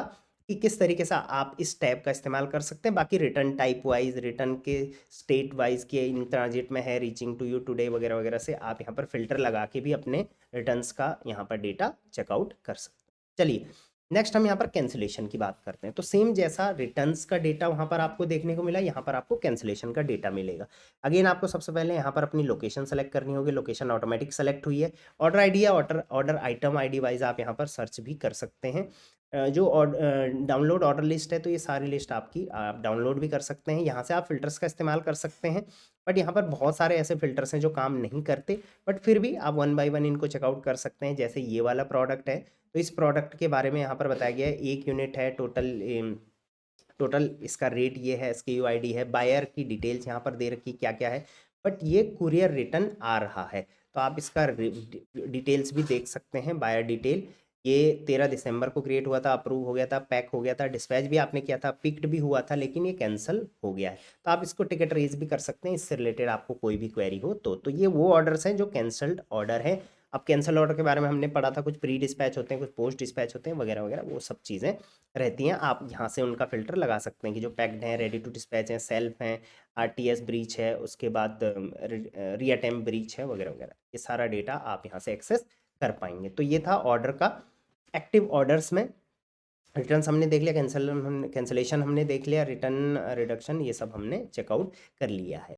कि किस तरीके से आप इस टैब का इस्तेमाल कर सकते हैं। बाकी रिटर्न टाइप वाइज, रिटर्न के स्टेट वाइज के इन ट्रांजिट में है, रीचिंग टू यू टुडे वगैरह वगैरह से आप यहाँ पर फिल्टर लगा के भी अपने रिटर्न्स का यहाँ पर डेटा चेकआउट कर सकते हैं। चलिए, नेक्स्ट हम यहाँ पर कैंसिलेशन की बात करते हैं। तो सेम जैसा रिटर्न्स का डेटा वहाँ पर आपको देखने को मिला, यहाँ पर आपको कैंसिलेशन का डेटा मिलेगा। अगेन आपको सबसे पहले यहाँ पर अपनी लोकेशन सेलेक्ट करनी होगी। लोकेशन ऑटोमेटिक सेलेक्ट हुई है। ऑर्डर आईडी या ऑर्डर आइटम आईडी वाइज आप यहाँ पर सर्च भी कर सकते हैं। जो डाउनलोड ऑर्डर लिस्ट है, तो ये सारी लिस्ट आपकी आप डाउनलोड भी कर सकते हैं। यहाँ से आप फिल्टर्स का इस्तेमाल कर सकते हैं, बट यहाँ पर बहुत सारे ऐसे फिल्टर्स हैं जो काम नहीं करते, बट फिर भी आप वन बाय वन इनको चेकआउट कर सकते हैं। जैसे ये वाला प्रोडक्ट है, तो इस प्रोडक्ट के बारे में यहाँ पर बताया गया है, 1 यूनिट है, टोटल इसका रेट ये है, SKU ID है, बायर की डिटेल्स यहाँ पर दे रखी क्या क्या है, बट ये कुरियर रिटर्न आ रहा है। तो आप इसका डिटेल्स भी देख सकते हैं। बायर डिटेल ये 13 दिसंबर को क्रिएट हुआ था, अप्रूव हो गया था, पैक हो गया था, डिस्पैच भी आपने किया था, पिक्ड भी हुआ था, लेकिन ये कैंसिल हो गया है। तो आप इसको टिकट रेज भी कर सकते हैं, इससे रिलेटेड आपको कोई भी क्वेरी हो तो ये वो ऑर्डर्स हैं जो कैंसल्ड ऑर्डर है। अब कैंसल ऑर्डर के बारे में हमने पढ़ा था, कुछ प्री डिस्पैच होते हैं, कुछ पोस्ट डिस्पैच होते हैं वगैरह वगैरह, वो सब चीज़ें रहती हैं। आप यहाँ से उनका फ़िल्टर लगा सकते हैं कि जो पैक्ड हैं, रेडी टू डिस्पैच हैं, सेल्फ हैं, RTS ब्रीच है, उसके बाद री अटेम्प्ट ब्रीच है वगैरह वगैरह, ये सारा डेटा आप यहाँ से एक्सेस कर पाएंगे। तो ये था ऑर्डर का। एक्टिव ऑर्डर्स में रिटर्न्स हमने देख लिया, कैंसलेशन हमने देख लिया, रिटर्न रिडक्शन ये सब हमने चेकआउट कर लिया है।